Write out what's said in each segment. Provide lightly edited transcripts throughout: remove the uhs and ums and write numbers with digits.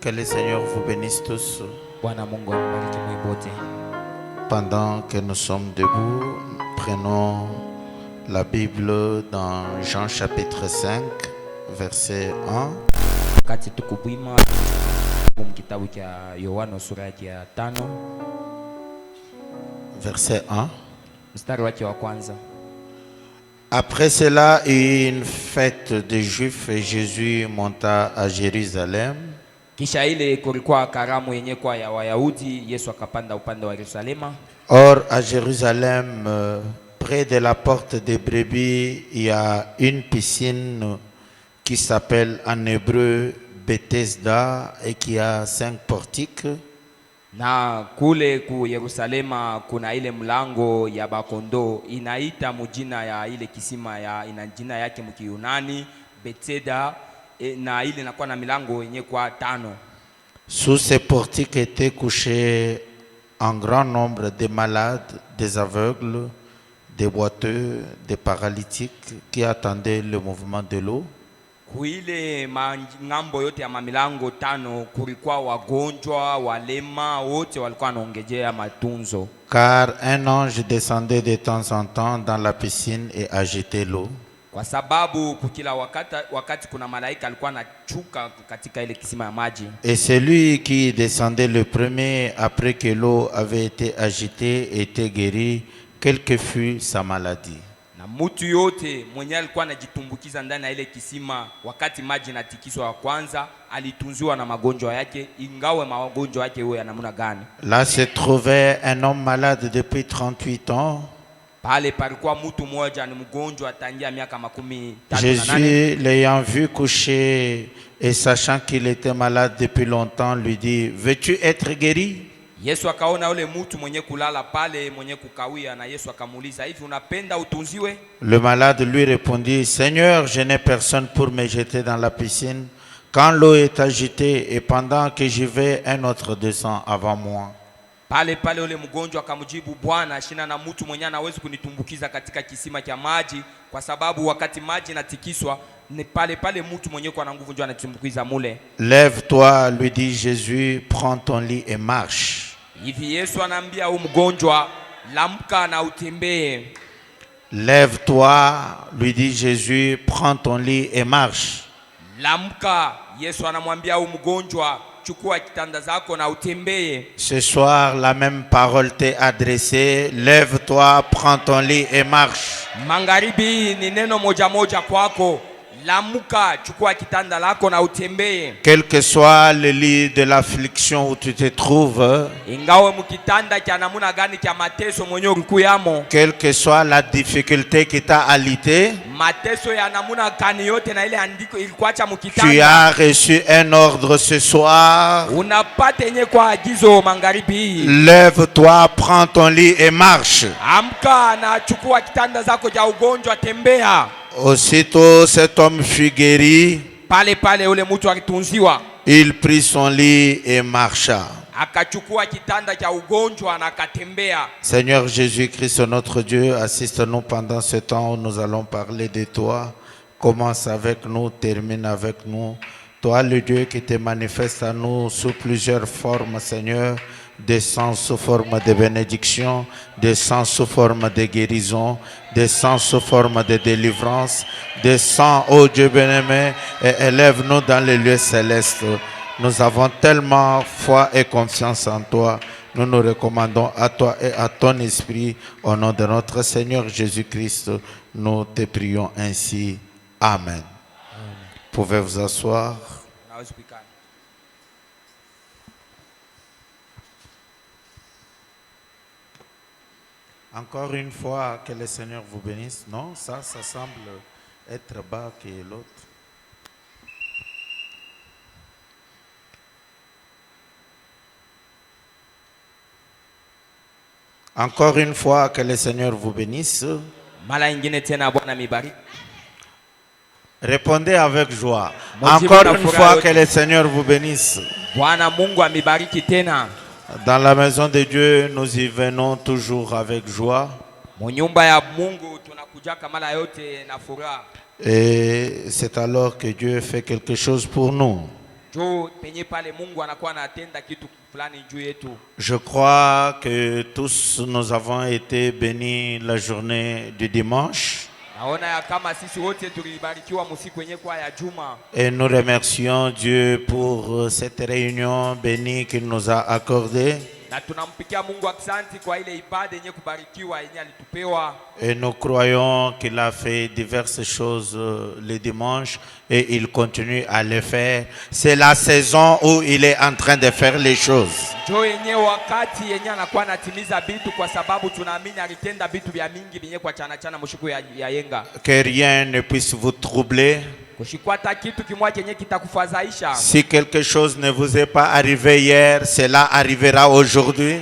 Que le Seigneur vous bénisse tous. Bwana Mungu ambariki mwibote. Pendant que nous sommes debout, prenons la Bible dans Jean chapitre 5, verset 1. Wakati tukubwima kitabu cha Yohana sura ya 5 verset 1. mstari wake wa kwanza. Après cela, une fête des Juifs et Jésus monta à Jérusalem. Kisha ile kulikuwa karamu yenye kwa ya Wayahudi, Yesu akapanda upande wa Yerusalema. Or à Jérusalem, près de la porte des brebis, il y a une piscine qui s'appelle en hébreu Bethesda et qui a 5 portiques. Na kule ku Yerusalema kuna ile mlango ya bakondo inaita mujina ya ile kisima ya ina jina yake mkiyunani Bethesda, na ile inakuwa na milango yenye kwa 5. Sous ces portiques étaient couchés un grand nombre de malades, des aveugles, des boiteux, des paralytiques qui attendaient le mouvement de l'eau. Kuile ngambo yote ya milango 5 kulikuwa wagonjwa, walema, wote walikuwa wanaongejea matunzo. Car un ange descendait de temps en temps dans la piscine et agitait l'eau. Kwa sababu kukila wakati kuna malaika alikuwa anachuka katika ile kisima ya maji. Et celui qui descendait le premier après que l'eau avait été agitée était guéri, quelle que fût sa maladie. Na mtu yote mwenye alikuwa anajitumbukiza ndani ya ile kisima wakati maji natikiswa wa kwanza alitunziwa na magonjwa yake, ingawe magonjwa yake huyo yanamuna gani. Là se trouvait un homme malade depuis 38 ans. Pale palikuwa mtu mmoja ni mgonjwa tangia miaka 38. Jésus, l'ayant vu coucher et sachant qu'il était malade depuis longtemps, lui dit: veux-tu être guéri? Yesu akaona yule mtu mwenye kulala pale mwenye kukawia, na Yesu akamuuliza, hivi unapenda utunziwe? Le malade lui répondit: Seigneur, je n'ai personne pour me jeter dans la piscine quand l'eau est agitée, et pendant que j'y vais, un autre descend avant moi. Pale yule mgonjwa akamjibu, Bwana, shina na mtu mwenye anaweza kunitumbukiza katika kisima cha maji, kwa sababu wakati maji natikiswa ni pale mtu mwenye kwa na nguvu ndio anatumbukiza mule. Lève-toi, lui dit Jésus, prends ton lit et marche. Hivi Yesu anaambia huyu mgonjwa, lamka na utembee. Lève-toi, lui dit Jésus, prends ton lit et marche. Lamka, Yesu anamwambia huyu mgonjwa, chukua kitanda zako na utembee. Ce soir, la même parole t'est adressée. Lève-toi, prends ton lit et marche. Magharibi ni neno moja kwako. Lamuka, chukua kitanda lako na utembee. Quel que soit le lit de l'affliction où tu te trouves, ingawe mkitanda cha namuna gani cha mateso mwenye ukuyamo, quelle que soit la difficulté qui t'a alité, mateso ya namuna gani yote na ile andiko ilikuacha mkitanda, tu as reçu un ordre ce soir. Unapata yenye kwa agizo magharibi. Lève-toi, prends ton lit et marche. Amka na chukua kitanda zako cha ugonjwa, tembea. Aussitôt cet homme fut guéri. Pale ule mtu akitunziwa. Il prit son lit et marcha. Akachukua kitanda cha ugonjwa na akatembea. Seigneur Jésus-Christ, notre Dieu, assiste-nous pendant ce temps où nous allons parler de toi. Commence avec nous, termine avec nous. Toi, le Dieu qui te manifeste à nous sous plusieurs formes, Seigneur. Descends sous forme de bénédiction, descends sous forme de guérison, descends sous forme de délivrance, descends, ô Dieu bien-aimé, et élève-nous dans les lieux célestes. Nous avons tellement foi et confiance en toi. Nous nous recommandons à toi et à ton esprit. Au nom de notre Seigneur Jésus-Christ, nous te prions ainsi. Amen. Pouvez vous asseoir. Encore une fois, que le Seigneur vous bénisse. Non, ça semble être bas que l'autre. Encore une fois, que le Seigneur vous bénisse. Répondez avec joie. Encore une fois, que le Seigneur vous bénisse. Dans la maison de Dieu, nous y venons toujours avec joie. Et c'est alors que Dieu fait quelque chose pour nous. jo penye pale Mungu anakuwa anatenda kitu fulani juu yetu. Je crois que tous nous avons été bénis la journée du dimanche. Naona ya kama sisi wote tulibarikiwa msiku yenye kwa ya juma. Et nous remercions Dieu pour cette réunion bénie qu'il nous a accordée. Na tunampikia Mungu asante kwa ile ibada yenye kubarikiwa yenye alitupewa. Et nous croyons qu'il a fait diverses choses le dimanche et il continue à le faire. C'est la saison où il est en train de faire les choses. Jo yenye wakati yenye anakuwa anatimiza bitu kwa sababu tunaamini alitenda bitu vya mingi yenye kwa chana mshiku ya yenga. Que rien ne puisse vous troubler. Kushikwata kitu kimwa yenye kitakufadhaisha. Si quelque chose ne vous est pas arrivé hier, cela arrivera aujourd'hui.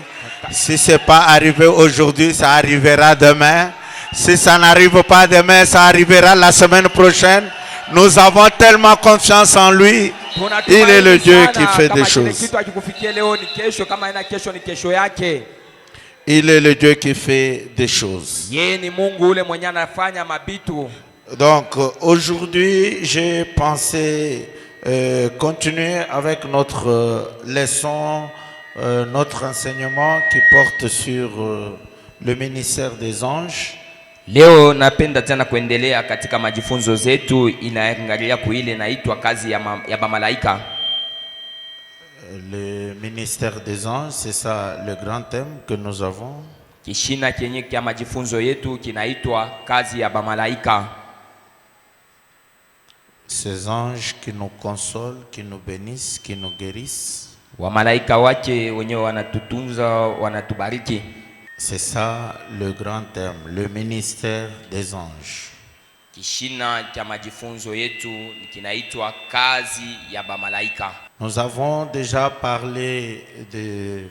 Si ce n'est pas arrivé aujourd'hui, ça arrivera demain. Si ça n'arrive pas demain, ça arrivera la semaine prochaine. Nous avons tellement confiance en lui. Il est le Dieu qui fait des choses. Il est le Dieu qui fait des choses. Donc aujourd'hui, j'ai pensé continuer avec notre leçon, notre enseignement qui porte sur le ministère des anges. Leo napenda tena kuendelea katika majifunzo zetu inaangalia kuile naitwa kazi ya bamalaika. Le ministère des anges, c'est ça le grand thème que nous avons. Kishina kenye kia majifunzo yetu kinaitwa kazi ya bamalaika. Ces anges qui nous consolent, qui nous bénissent, qui nous guérissent. Wamalaika wake wenyewe wanatutunza, wanatubariki. C'est ça le grand thème, le ministère des anges. Kishina cha majifunzo yetu kinaitwa kazi ya bamalaika. Nous avons déjà parlé de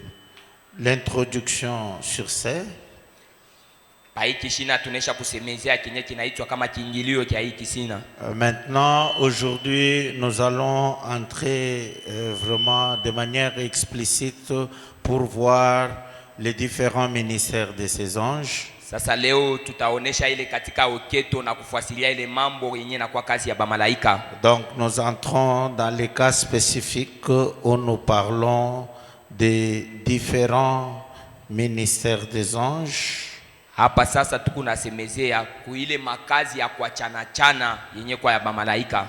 l'introduction sur ça. Maintenant, aujourd'hui, nous allons entrer vraiment de manière explicite pour voir les différents ministères de ces anges. Sasa leo tutaonesha ile katika oketo na kufuatilia ile mambo yenyewe na kwa kazi ya bamalaika. Donc nous entrons dans les cas spécifiques où nous parlons des différents ministères des anges. Hapa sasa tuko nasemezea kuile makazi ya kuachana chana yenye kwa ya bamalaika.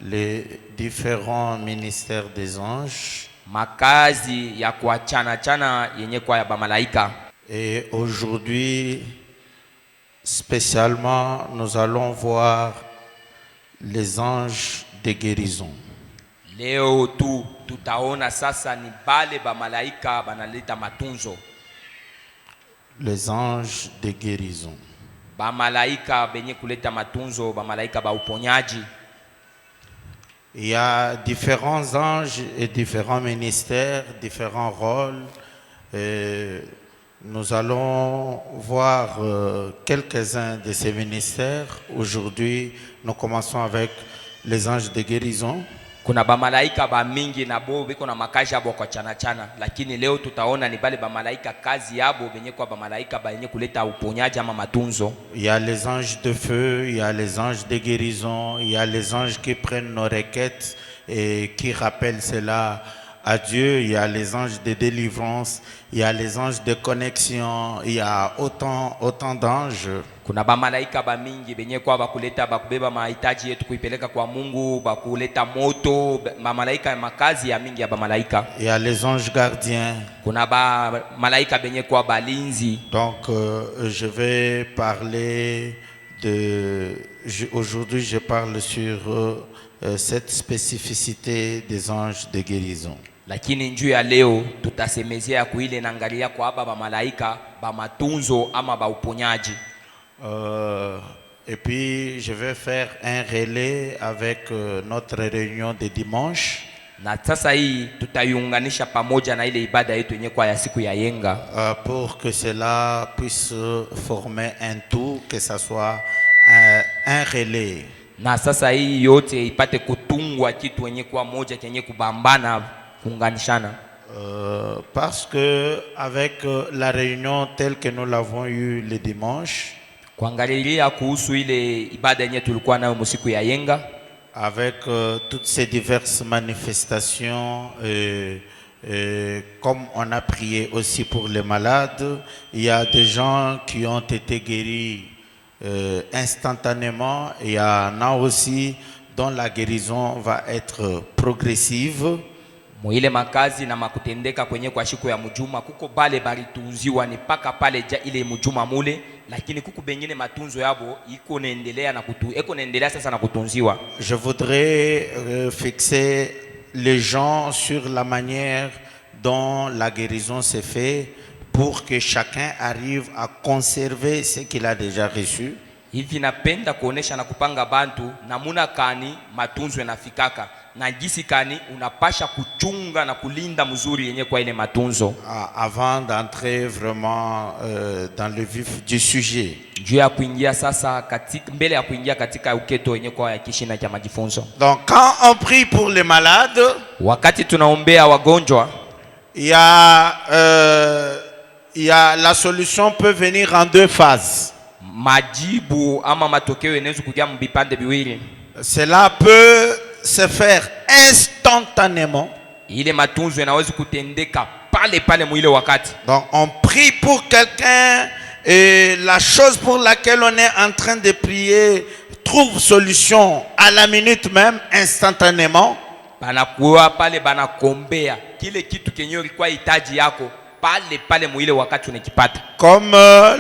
Les différents ministères des anges. Makazi ya kuachana chana yenye kwa ya bamalaika. Et aujourd'hui, spécialement, nous allons voir les anges de guérison. Leo tu tutaona sasa ni bale bamalaika banaleta matunzo. Les anges de guérison. Bamalaika benye kuleta matunzo, bamalaika ba uponyaji. Il y a différents anges et différents ministères, différents rôles. Nous allons voir quelques-uns de ces ministères. Aujourd'hui, nous commençons avec les anges de guérison. Kuna bamalaika ba mingi na bo biko na makazi yabo kwa chana lakini leo tutaona ni bale bamalaika kazi yabo benye kwa bamalaika benye kuleta uponyaji ama matunzo. Il y a les anges de feu, il y a les anges de guérison, il y a les anges qui prennent nos requêtes et qui rappellent cela à Dieu, il y a les anges de délivrance, il y a les anges de connexion, il y a autant d'anges. Kuna bamalaika ba mingi benye kwa bakuleta bakubeba mahitaji yetu kuipeleka kwa Mungu, bakuleta moto, bamalaika makazi ya mingi ya bamalaika. Il y a les anges gardiens. Kuna bamalaika benye kwa balinzi. Donc je vais parler aujourd'hui je parle sur cette spécificité des anges de guérison. Lakini njuu ya leo tutasemezea kuile naangalia kwa haba bamalaika ba matunzo ama ba uponyaji. Et puis je vais faire un relais avec notre réunion de dimanche. Na sasa hii tutaiunganisha pamoja na ile ibada yetu yenyewe kwa ya siku ya yenga. Pour que cela puisse former un tout, que ça soit un relais. Na sasa hii yote ipate kutungwa kitu yenyewe kwa moja kenye kubambana kuunganishana. Parce que avec la réunion telle que nous l'avons eue le dimanche, kuangalilia kuhusu ile ibada yenyewe tulikuwa nayo msiku ya yenga, avec toutes ces diverses manifestations, comme on a prié aussi pour les malades, il y a des gens qui ont été guéris instantanément. Il y en a aussi dont la guérison va être progressive. Muile makazi na makutendeka kwenye kwa siku ya mjuma kuko bale balitunziwa ni paka pale ile mjuma mule, lakini kuko bengine matunzo yabo iko naendelea sasa na kutunziwa. Je voudrais fixer les gens sur la manière dont la guérison s'est faite pour que chacun arrive à conserver ce qu'il a déjà reçu. Hivi napenda kuonesha na kupanga bantu namuna kani matunzo yanafikaka na jinsi kani unapasha kuchunga na kulinda mzuri yenye kwa ile matunzo. Avant d'entrer vraiment dans le vif du sujet. Juu ya kuingia sasa katika mbele ya kuingia katika uketo yenye kwa ya kishina cha majifunzo. Donc quand on prie pour les malades, wakati tunaombea wagonjwa, il y a la solution peut venir en deux phases. Majibu ama matokeo yanaweza kuja mbipande biwili. Cela peut se faire instantanément. Ile matunzo yanaweza kutendeka pale pale mwile wakati. Donc on prie pour quelqu'un et la chose pour laquelle on est en train de prier trouve solution à la minute même, instantanément. Banakuwa pale banakombea kile kitu kenyo ilikuwa hitaji yako pale pale mwile wakati unakipata. Comme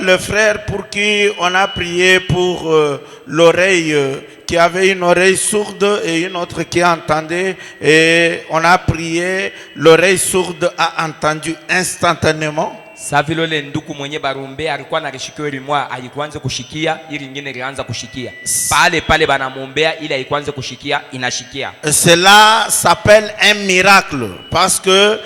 le frère pour qui on a prié pour l'oreille, qui avait une oreille sourde et une autre qui entendait, et on a prié, l'oreille sourde a entendu instantanément. Savilole nduku mwenye barumbea alikuwa na rishikio limwa alikuanza kushikia, ili nyingine ilianza kushikia. Pale pale banamuombea ili alikuanza kushikia inashikia. Cela s'appelle un miracle parce que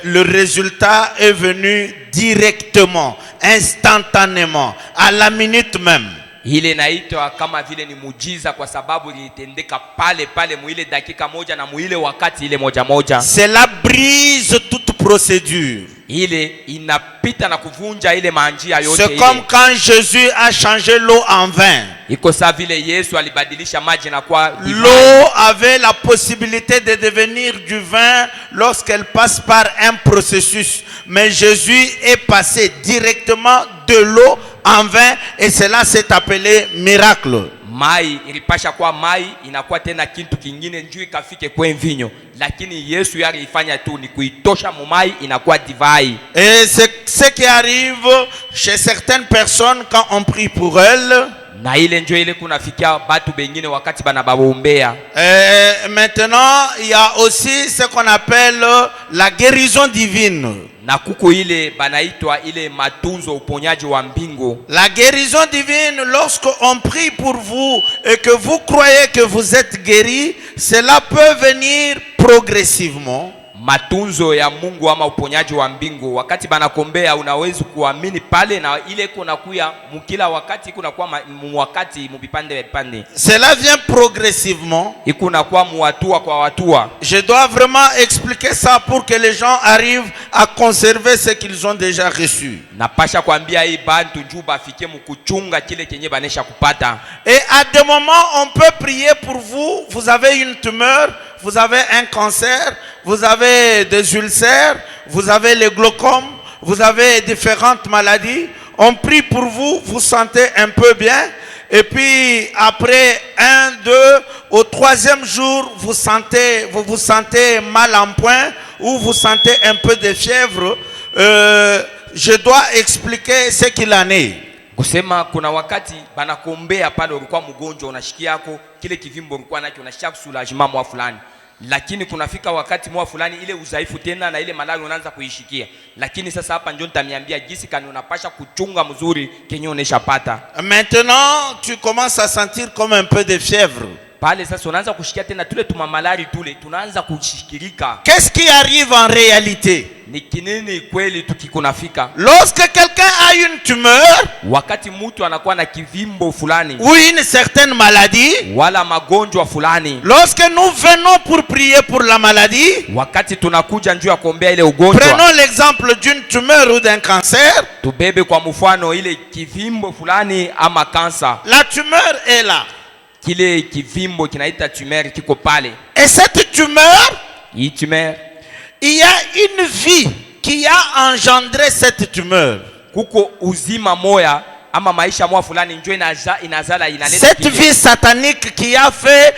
le résultat est venu directement, instantanément, à la minute même. Ile naitwa kama vile ni mujiza kwa sababu ilitendeka pale pale muile dakika moja na muile wakati ile moja moja. Cela brise toute procédure. Ile inapita na kuvunja ile manjia yote. C'est comme quand Jésus a changé l'eau en vin. Iko sawa vile Yesu alibadilisha maji na kuwa divai. L'eau avait la possibilité de devenir du vin lorsqu'elle passe par un processus. Mais Jésus est passé directement de l'eau en vin et cela s'est appelé miracle. Mai ilipasha kwa mai inakuwa tena kitu kingine njoo ikafike kwa mvinyo, lakini Yesu yari ifanya tu ni kuitosha mumai inakuwa divai. Et c'est ce qui arrive chez certaines personnes quand on prie pour elles. Na ile njoo ile kunafikia batu bengine wakati banabaombea. Maintenant, il y a aussi ce qu'on appelle la guérison divine. Na kuko ile banaitwa ile matunzo uponyaji wa mbingu. La guérison divine, lorsqu'on prie pour vous et que vous croyez que vous êtes guéri, cela peut venir progressivement. Matunzo ya Mungu ama uponyaji wa mbingu wakati banakombea unaweza kuamini pale na ile kuna kuya mkila wakati kuna kwa wakati mubipande vipande. Cela vient progressivement. Ikuna kwa muatua kwa watua. Je dois vraiment expliquer ça pour que les gens arrivent à conserver ce qu'ils ont déjà reçu. Napasha kuambia hii bantu njuba afike mkuchunga kile kenye banesha kupata. Et à des moments on peut prier pour vous, vous avez une tumeur, vous avez un cancer, vous avez des ulcères, vous avez le glaucome, vous avez différentes maladies. On prie pour vous, vous sentez un peu bien. Et puis après 1, 2, au 3e jour, vous vous sentez mal en point ou vous sentez un peu de fièvre. Je dois expliquer ce qu'il en est. Kusema kuna wakati banakombea pale ulikuwa mgonjwa unashikia yako kile kivimbo ulikuwa nacho unashikia kusulajima mwa fulani, lakini kunafika wakati mwa fulani ile udhaifu tena na ile malaria unaanza kuishikia. Lakini sasa hapa ndio nitamiambia jinsi kani unapasha kuchunga mzuri kenye uneshapata. Maintenant tu commences à sentir comme un peu de fièvre. Pale sasa unaanza kushikia tena tule tumamalari tule tunaanza kushikirika. Qu'est-ce qui arrive en réalité? Ni kinini kweli tukikunafika? Lorsque quelqu'un a une tumeur, wakati mtu anakuwa na kivimbo fulani ou une certaine maladie, wala magonjwa fulani, lorsque nous venons pour prier pour la maladie, wakati tunakuja njoo ya kuombea ile ugonjwa, prenons l'exemple d'une tumeur ou d'un cancer, tubebe kwa mfano ile kivimbo fulani ama kansa. la tumeur est là. kile kivimbo kinaita tumeur kiko pale. Et cette tumeur, Hii tumeur il y a une vie qui a engendré cette tumeur. kuko uzima moya ama maisha moya fulani njoo inazala inaleta Cette vie satanique qui a fait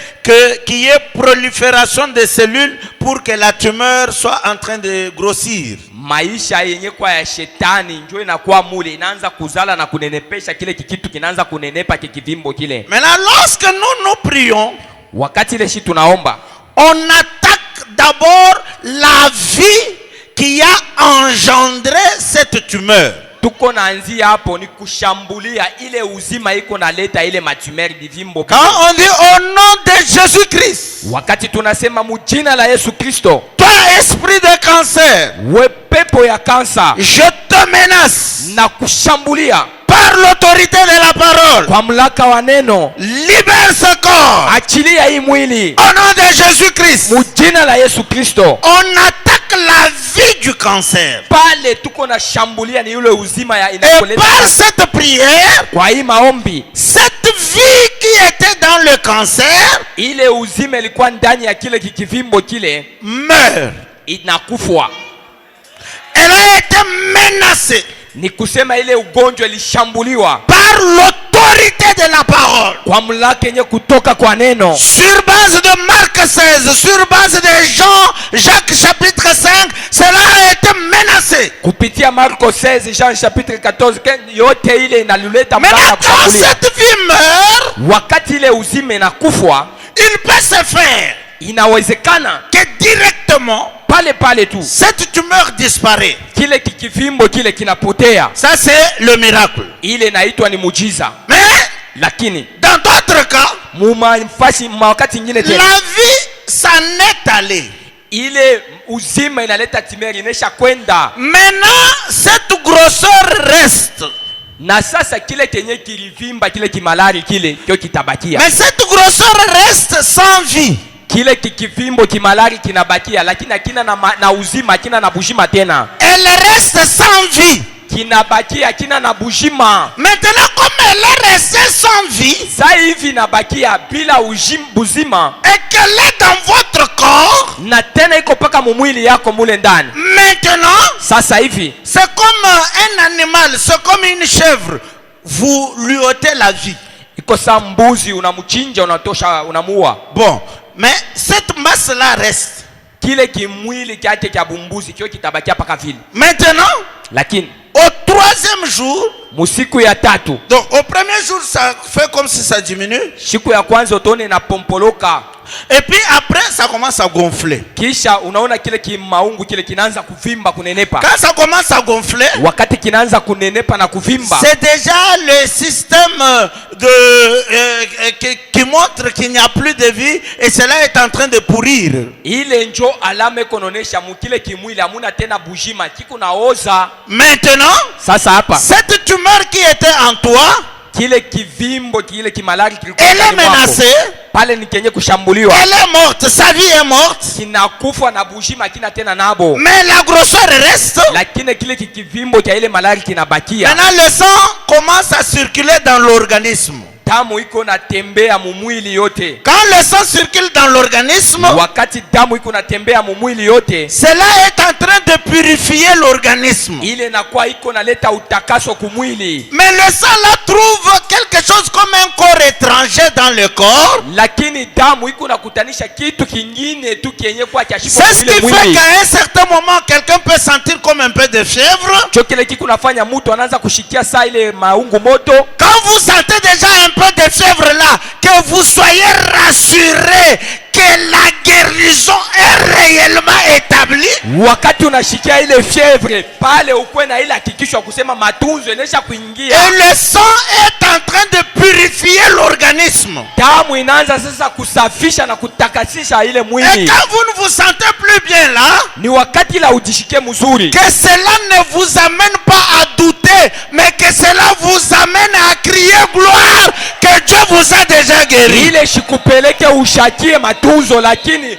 qu'il y ait prolifération de cellules pour que la tumeur soit en train de grossir. maisha yenye kwa ya shetani njoo inakuwa mule inaanza kuzala na kunenepesha kile kikitu kinaanza kunenepa kikivimbo kile. Maintenant, lorsque nous prions, Wakati ile shi tunaomba, on attaque d'abord la vie qui a engendré cette tumeur. tuko naanzia hapo ni kushambulia ile uzima iko naleta ile matumeur divimbo. Quand on dit au nom de Jésus-Christ, Wakati tunasema mujina la Yesu Kristo, toi esprit de cancer, we pepo ya kansa, je te menace na kushambulia par l'autorité de la parole. kwa mlaka wa neno, Libère ce corps achilia hii mwili au nom de Jésus-Christ. mujina la Yesu Kristo. On attaque la vie du cancer. Pale tuko na shambulia ni yule uzima ya Et inakoleta. par cette prière, Kwa hii maombi, cette vie qui était dans le cancer ile uzima ilikuwa ndani ya kile kikivimbo kile meurt. inakufwa. Elle a été menacée Ni kusema ile ugonjwa ilishambuliwa par l'autorité de la parole. kwa mlaka yenye kutoka kwa neno. Sur base de Marc 16, sur base de Jacques chapitre 5, cela a été menacé. Kupitia Marko 16, Jean chapitre 14, yote ile inaluleta mlaka Maintenant, quand kushambulia. cette vie meurt, Wakati ile uzima inakufwa, il peut se faire inawezekana que directement pale tu cette tumeur disparaît. kile kikivimbo kile kinapotea. Ça, c'est le miracle. Ile inaitwa ni mujiza. Mais Lakini dans d'autres cas, wakati ingine tena la vie s'en est allée. ile uzima inaleta timeri inesha kwenda, Maintenant, cette grosseur reste. na sasa kile kenye kilivimba kile kimalari kile kio kitabakia. Mais cette grosseur reste sans vie. Kile kikivimbo kimalari kinabakia, lakini hakina na uzima, hakina na bujima tena. Elle reste sans vie. Kinabakia hakina na bujima. Maintenant, comme elle est restée sans vie Sasa hivi inabakia bila buzima, et qu'elle est dans votre corps, na tena iko paka mumwili yako mule ndani. maintenant, Sasa hivi c'est comme un animal, c'est comme une chèvre. Vous lui ôtez la vie. iko saa mbuzi, unamchinja, unatosha, unamuua. Bon, mais cette masse-là reste. Kile kimwili kyake kya bumbuzi kio kitabakia paka vile. Maintenant, Lakini au troisième jour, musiku ya tatu, donc au premier jour, ça fait comme si ça diminue. siku ya kwanza utaone na pompoloka, Et puis après, ça commence à gonfler. kisha unaona kile kimaungu kile kinaanza kuvimba, kunenepa. Quand ça commence à gonfler, Wakati kinaanza kunenepa na kuvimba, c'est déjà le système qui montre qu'il n'y a plus de vie et cela est en train de pourrir. ile njo alama ikononesha mukile kimwili hamuna tena bujima, kiko naoza. Maintenant, Sasa hapa cette tumeur qui était en toi, kile kivimbo kile kimalari kilikuwa elle est ndani mwako, menacée, pale ni kenye kushambuliwa, elle est morte, sa vie est morte, kinakufa na bujima kina tena nabo, mais la grosseur reste. lakini kile kikivimbo cha ile malari kinabakia. Maintenant, le sang commence à circuler dans l'organisme. Damu iko natembea mumwili yote. Quand le sang circule dans l'organisme, Wakati damu iko natembea mumwili yote, cela est en train de purifier l'organisme. ile nakuwa iko naleta utakaso kumwili. Mais le sang là trouve quelque chose comme un corps étranger dans le corps. Lakini damu iko nakutanisha kitu kingine tu kienye kwa cha shiko C'est ce ile qui fait mwili. qu'à un certain moment, quelqu'un peut sentir comme un peu de fièvre. Cho kile kiku nafanya mtu anaanza kushikia saa ile maungu moto. Quand vous sentez déjà un peu de fièvre là, que vous soyez rassurés que la guérison est réellement établie. Wakati unashikia ile fievre pale, ukwe na ile hakikisho kusema matunzo inesha kuingia. Et le sang est en train de purifier l'organisme. Damu inaanza sasa kusafisha na kutakasisha ile Et mwili. quand vous ne vous sentez plus bien là, Ni wakati la ujishike mzuri, que cela ne vous amène pas à douter, mais que cela vous amène à crier gloire, que Dieu vous a déjà guéri. ile shikupeleke ushakie matunzo, lakini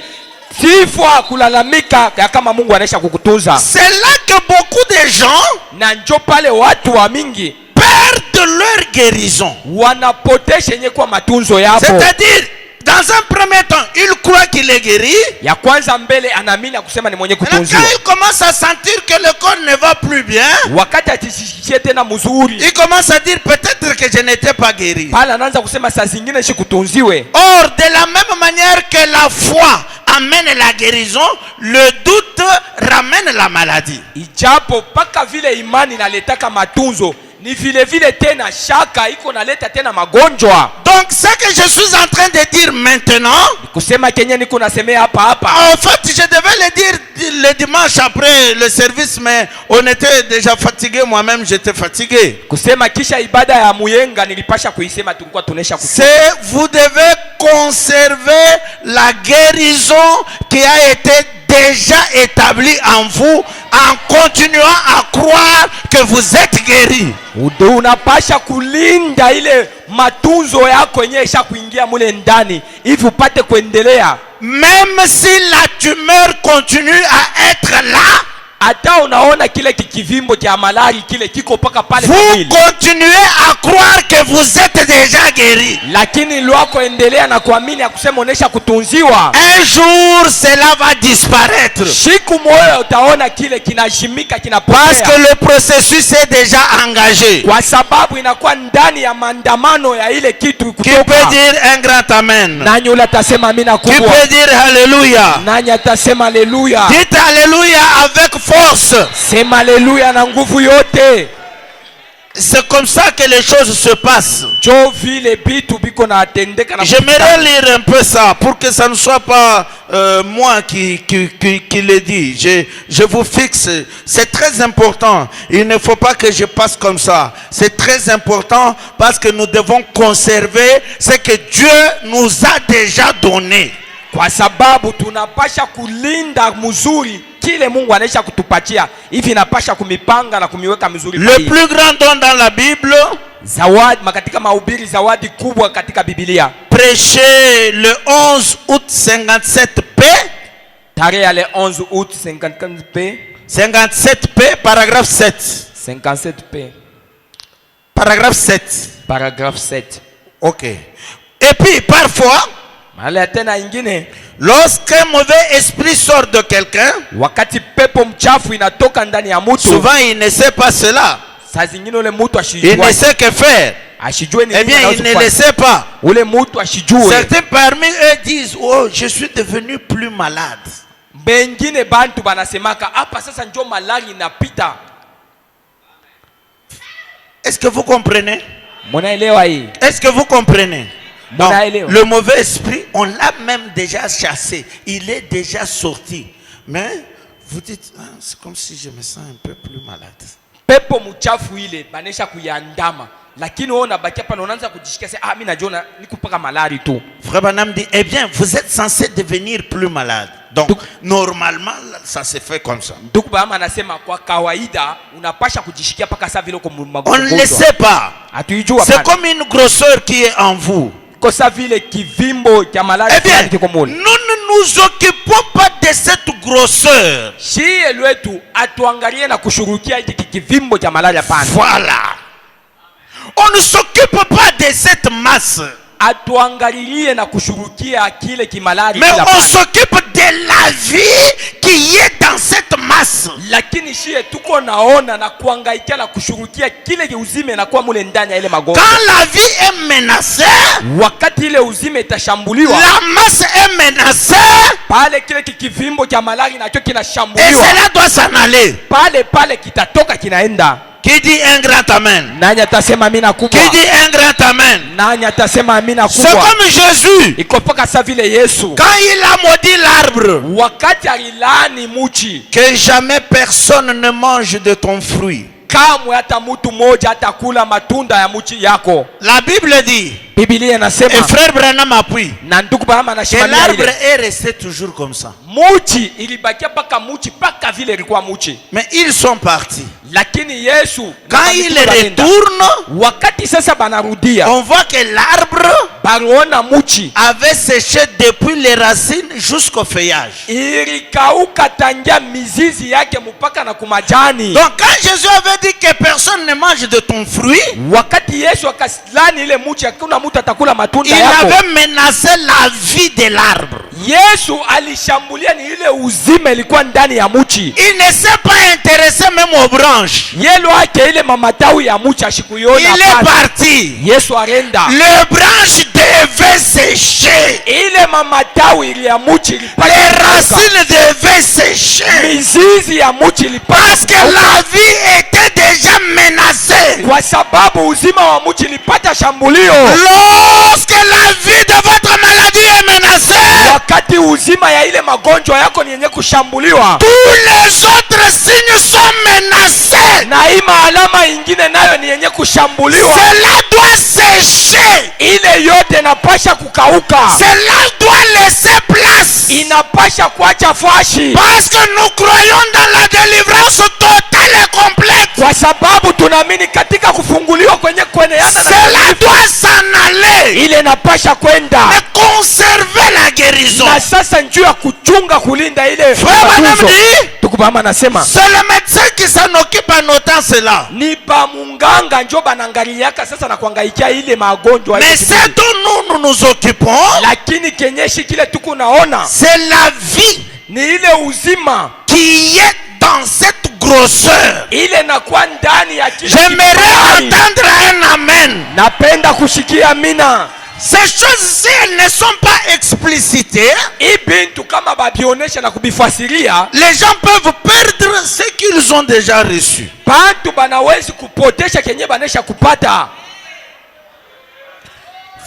sifa kulalamika ya kama Mungu anaisha kukutunza. C'est là que beaucoup de gens Na njo pale watu wa mingi perdent leur guérison. wanapotesha yenye kwa matunzo yapo. C'est-à-dire, dans un premier temps, il croit qu'il est guéri. Ya kwanza mbele anaamini kusema ni mwenye Quand kutunziwa. il commence à sentir que le corps ne va plus bien, Wakati atishishie tena mzuri, il commence à dire peut-être que je n'étais pas guéri. pale anaanza kusema saa zingine shi kutunziwe. Or, de la même manière que la foi amène la guérison, le doute ramène la maladie. Ijapo paka vile imani inaletaka matunzo, ni vile vile tena shaka iko naleta tena magonjwa. Donc, ce que je suis en train de dire maintenant, Kusema kenye niko nasemea hapa hapa. en fait, je devais le dire le dimanche après le service, mais on était déjà fatigué. Moi-même, j'étais fatigué. Kusema kisha ibada ya muyenga nilipasha kuisema, tulikuwa tunesha kuchoka. C'est vous devez conserver la guérison qui a été déjà établie en vous en continuant à croire que vous êtes guéri. Unapasha kulinda ile matunzo yako yenyewe isha kuingia mule ndani hivi upate kuendelea. Même si la tumeur continue à être là, Hata unaona kile kikivimbo cha malari kile kiko paka pale vous mwili, continuez à croire que vous êtes déjà guéri. lakini lwako endelea na kuamini ya kusema onesha kutunziwa. Un jour, cela va disparaître. Siku moja utaona kile kinashimika Parce que kinapotea, le processus est déjà engagé. kwa sababu inakuwa ndani ya maandamano ya ile kitu Qui peut kutoka. dire un grand amen? Nani ule atasema amina Qui kubwa? peut dire alléluia? Nani atasema haleluya? Dites alléluia avec force. Sema haleluya na nguvu yote. C'est comme ça que les choses se passent. Jo vile bitu biko na atendeka na J'aimerais lire un peu ça pour que ça ne soit pas moi qui le dis. Je vous fixe. C'est très important. Il ne faut pas que je passe comme ça. C'est très important parce que nous devons conserver ce que Dieu nous a déjà donné. kwa sababu tunapasha kulinda mzuri kile Mungu anaisha kutupatia, hivi napasha kumipanga na kumiweka mzuri. Le plus grand don dans la Bible, Zawadi katika mahubiri, zawadi kubwa katika Biblia, prêché le 11 août 57p, tarehe ya le 11 août 54p 57p, paragraphe 7. 57p Paragraphe 7. paragraphe 7. Ok. Et puis, parfois, Mala tena ingine, lorsqu'un mauvais esprit sort de quelqu'un, wakati pepo mchafu inatoka ndani ya mtu, souvent il ne sait pas cela. saa zingine ule mtu Il ne ashijue, sait que faire. ashijue ni Eh nini bien, il anaweza ne le kufanya. sait pas. Ule mtu ashijue. Certains parmi eux disent, oh, je suis devenu plus malade. Bengine bantu banasemaka hapa sasa njo malari inapita. Est-ce que vous comprenez? Munaelewa hii? Est-ce que vous comprenez? Donc, Munaelewa. le mauvais esprit, on l'a même déjà chassé. Il est déjà sorti. Mais vous dites, ah, c'est comme si je me sens un peu plus malade. Pepo mchafu ile banesha kuyandama, lakini wewe unabakia pale unaanza kujishikia sasa, mimi najua nikupaka malari tu. Frère Branham dit, eh bien, vous êtes censé devenir plus malade. Donc, normalement, ça se fait comme ça. Ndugu Bahama anasema kwa kawaida unapasha kujishikia paka saa vile uko On magonjwa. ne le sait pas. Hatuijua C'est bana. comme une grosseur qui est en vous. Kwa saa vile kivimbo cha malari Eh bien, fulani kiko nous mule. ne nous occupons pas de cette grosseur. Shie lwetu atuangalie na kushurukia hiki kivimbo cha malari hapana. Voilà. On ne s'occupe pas de cette masse. Atuangalilie na kushurukia kile kimalari Mais kila on pana. s'occupe de la vie qui est dans cette masse. Lakini shie tuko naona na kuangaikia na kushurukia kile uzime na kuwa mule ndani ya ile magonjwa. Quand la vie est menacée, Wakati ile uzime itashambuliwa, la masse est menacée pale kile kivimbo cha malari nacho et kinashambuliwa, cela doit s'en aller. pale kitatoka kinaenda. Qui dit un grand amen? Nani atasema amina kubwa? Qui dit un grand amen? Nani atasema amina C'est kubwa? comme Jésus. Iko paka sa vile Yesu Quand il a maudit l'arbre, wakati alilani muchi, que jamais personne ne mange de ton fruit. kamwe hata mtu mmoja atakula matunda ya muchi yako. La Bible dit, Biblia Et inasema frère Branham appuie na ndugu Branham que anashikilia l'arbre ile est resté toujours comme ça. muchi ilibakia paka muchi paka vile ilikuwa muchi, Mais ils sont partis. lakini Yesu Quand ils retournent, wakati sasa banarudia on voit que l'arbre baliona muchi avait séché depuis les racines jusqu'au feuillage. ilikauka tangia mizizi yake mpaka na kumajani. Donc quand Jésus avait dit que personne ne mange de ton fruit, Wakati Yesu akaslani ile muchi hakuna mtu atakula matunda il yako, avait menacé la vie de l'arbre. Yesu alishambulia ni ile uzima ilikuwa ndani ya muchi. Il ne s'est pas intéressé même aux branches. Yelo ake ile mamatawi ya muchi ashikuiona. Il est parti. Yesu arenda. Les branches devaient sécher. Ile mamatawi ile ya muchi ilipata Les kukauka. racines devaient sécher. Mizizi ya muchi ilipata Parce que la vie était déjà menacée. kwa sababu uzima wa muchi ilipata shambulio. Lorsque la vie de votre maladie est menacée, Wakati uzima ya ile magonjwa yako ni yenye kushambuliwa, tous les autres signes sont menacés. na hii maalama ingine nayo ni yenye kushambuliwa. Cela doit sécher. Ile yote inapasha kukauka, Cela doit laisser place. inapasha kuacha fashi, Parce que nous croyons dans la délivrance totale et complète. kwa sababu tunaamini katika kufunguliwa kwenye kueneana na Cela doit s'en aller. ile inapasha kwenda. Mais conserver la guérison. Na sasa njuu ya kuchunga kulinda ile Frère Branham matunzo. dit, Tukubama anasema c'est le médecin qui s'en occupe en notant cela. ni ba munganga njo banangaliaka sasa na kuangaikia ile magonjwa Mais ile ce kiburi. dont nous nous occupons, Lakini kenyeshi kile tuko naona c'est la vie ni ile uzima qui est dans cette grosseur. ile nakuwa ndani ya kile J'aimerais kibali. entendre un amen. Napenda kushikia mina. Ces choses-ci, elles ne sont pas explicitées. Hii bintu kama babionesha na kubifasiria, Les gens peuvent perdre ce qu'ils ont déjà reçu. bantu banawezi kupotesha kenye banesha kupata.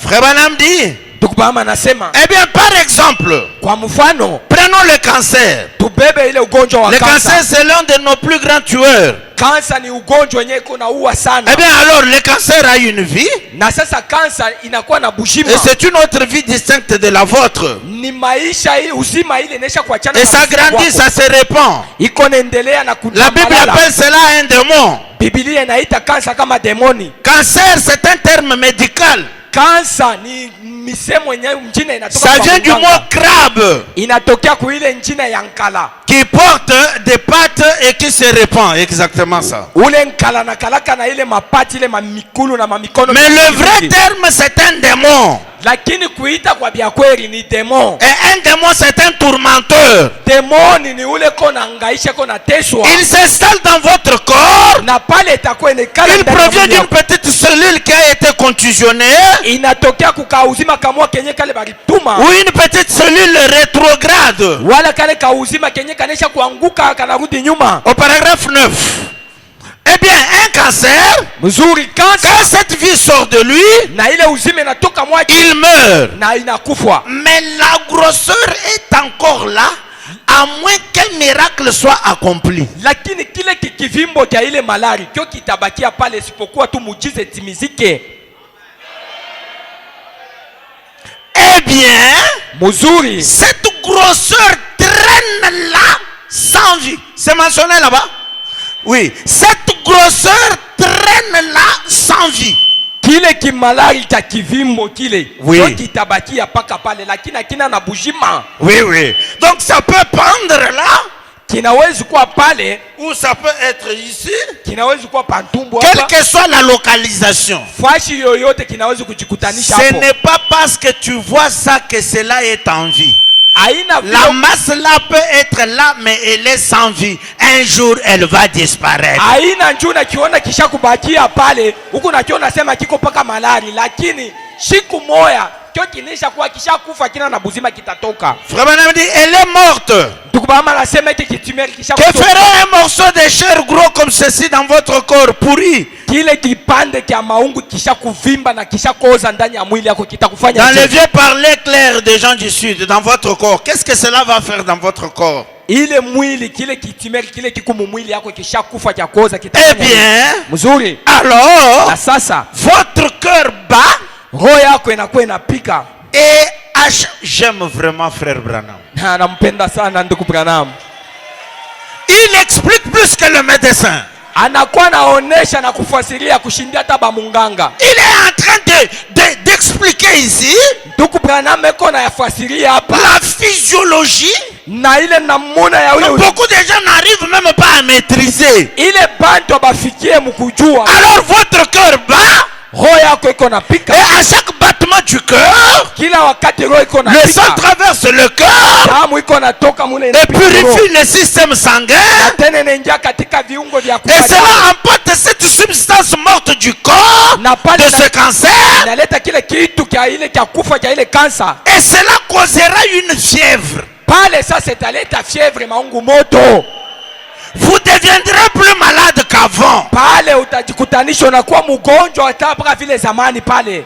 Frère Branham dit, Tukubama anasema eh bien, par exemple, kwa mfano prenons le cancer. tubebe ile ugonjwa wa Le cancer, kansa. c'est l'un de nos plus grands tueurs. Kansa ni ugonjwa wenyewe iko naua sana. Eh bien, alors, le cancer a une vie, Na sasa kansa inakuwa na bushima. et c'est une autre vie distincte de la vôtre. Ni maisha hii uzima ile inaisha kuachana Et na ça uzima grandit, wako. ça se répand. Iko naendelea na La Bible kutambalala. appelle cela un démon. Biblia inaita kansa kama demoni. Cancer, c'est un terme médical. Kansa ni misemo yenyewe mjina inatoka Ça kwa vient du mganga. mot crabe, Inatokea kuile njina ya nkala. qui porte des pattes et qui se répand. Exactement ça. Ule nkala na kalaka na ile mapati ile mamikulu na mamikono. Mais le vrai terme, c'est un démon. Lakini kuita kwa bia kweli ni demon. Et un démon, c'est un tourmenteur. Demoni ni ule kona angaisha kona teswa. Il s'installe dans votre corps. Na pale itakuwa inekala Il ndani ya provient mwili d'une yako. petite cellule qui a été contusionnée, Inatokea kukauzima kamua kenye kale balituma. ou une petite cellule rétrograde. Wala kale kauzima kenye kanesha kuanguka kanarudi nyuma. Au paragraphe 9. Eh bien, un cancer, Mzuri kansa quand cette vie sort de lui, na ile uzima inatoka mwake il meurt. na inakufwa. Mais la grosseur est encore là, à moins qu'un miracle soit accompli. Lakini kile kikivimbo cha ile malari kio kitabakia pale isipokuwa tu mujize timizike. Eh bien, Mzuri cette grosseur traîne là sans vie. C'est mentionné là-bas? Oui. Cette grosseur traîne là sans vie. kile kimalari cha kivimbo kile Oui. kio kitabakia paka pale, lakini akina na bujima Oui, oui. Donc ça peut pendre là, kinawezi kuwa pale, ou ça peut être ici. kinawezi kuwa pantumbu Quelle hapa, que soit la localisation. fashi yoyote kinawezi kujikutanisha Ce hapo. n'est pas parce que tu vois ça que cela est en vie. Haina La vile, masse là peut être là, mais elle est sans vie. Un jour, elle va disparaître. haina njoo nakiona kisha kubakia pale, huku nakiona sema kiko paka malari, lakini siku moya kio kinisha kuwa kisha kufa kina na buzima kitatoka. Frère Branham dit, elle est morte. Tukubama nasema hiki kitumeri kisha Que kutoka. ferait un morceau de chair gros comme ceci dans votre corps pourri? Kile kipande kia maungu kisha kuvimba na kisha koza ndani ya mwili yako kitakufanya Dans aje? les vieux parler clairs des gens du sud, dans votre corps, qu'est-ce que cela va faire dans votre corps? ile mwili kile kitimeri kile kikumu mwili yako kisha kufa cha koza Eh kitafanya bien, mzuri. alors, Na sasa votre cœur bat roho yako inakuwa inapika. Et j'aime vraiment frère Branham. Na nampenda sana ndugu Branham. Il explique plus que le médecin. Anakuwa naonesha na kufasiria kushindia hata ba munganga. Il est en train d'expliquer ici Ndugu Branham eko na yafasiria hapa la physiologie. na ile namuna ya ule. Beaucoup de gens n'arrivent même pas à maîtriser. Ile bantu bafikie mkujua. Alors votre cœur bat. Roho yako iko napika. Et à chaque battement du cœur, Kila wakati roho iko le napika. sang traverse le cœur Damu iko natoka mule et purifie le système sanguin. tena inaingia katika viungo vya Et kupata. cela emporte cette substance morte du corps Na pale de ce cancer. inaleta kile kitu kia ile kia kufa kia ile kansa. Et cela causera une fièvre. Pale sasa italeta fievre maungu moto. Vous deviendrez plus malade qu'avant. Pale utajikutanisha unakuwa mgonjwa hata mpaka vile zamani pale.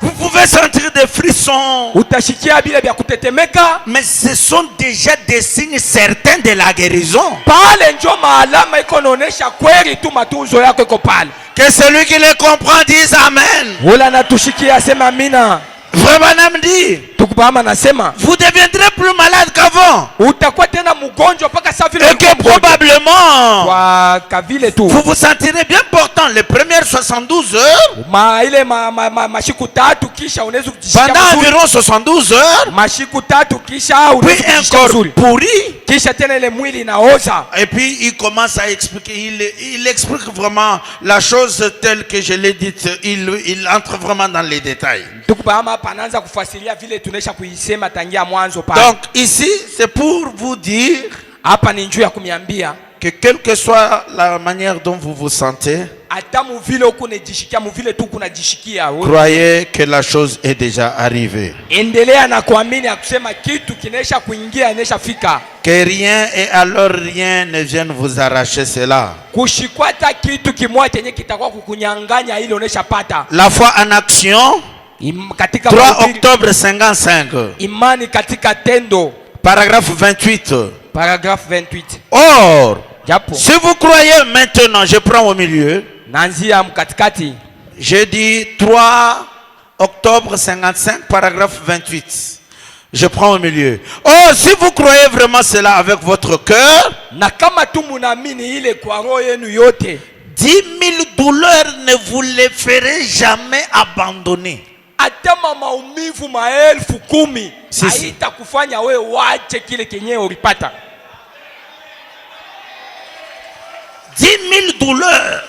Vous pouvez sentir des frissons. Utashikia bila vya kutetemeka. Mais ce sont déjà des signes certains de la guérison. Pale njo maalama iko naonesha kweli tu matunzo yako iko pale. Que celui qui les comprend dise Amen. Ula natushikia sema amina. Frère Branham dit, Tukubama nasema vous deviendrez plus malade qu'avant. utakuwa tena mgonjwa mpaka saa vile Et que probablement, kwa kavile tu. vous vous sentirez bien portant les premières 72 heures. Ile mashiku tatu kisha unaweza kujisikia Pendant vizuri. environ 72 heures. Mashiku tatu kisha Puis unaweza un kujisikia corps vizuri. pourri. Kisha tena ile mwili inaoza. Et puis il commence à expliquer, il explique vraiment la chose telle que je l'ai dite, il entre vraiment dans les détails. Tukubama hapa anaanza kufasiria vile tunaisha kuisema tangia mwanzo pale. Donc ici c'est pour vous dire Hapa ni njoo ya kumiambia que quelle que soit la manière dont vous vous sentez, hata muvile huko unajishikia muvile tu kunajishikia wewe. croyez que la chose est déjà arrivée. Endelea na kuamini akusema kitu kinaisha kuingia inaisha fika. Que rien et alors rien ne vienne vous arracher cela. Kushikwata kitu kimoja chenye kitakuwa kukunyanganya ile unaisha pata. La foi en action, Katika 3 mahubiri, octobre 55, imani katika tendo, paragraphe 28. paragraphe 28. Or, Japo si vous croyez maintenant, je prends au milieu, naanzia mkatikati. j'ai dit 3 octobre 55, paragraphe 28. Je prends au milieu. Oh, si vous croyez vraiment cela avec votre cœur, Na kama tu munaamini ile kwa roho yenu yote, 10 000 douleurs ne vous les ferez jamais abandonner. hata maumivu maelfu 10 Si. haitakufanya we wache kile kenyewe ulipata. 10 000 douleurs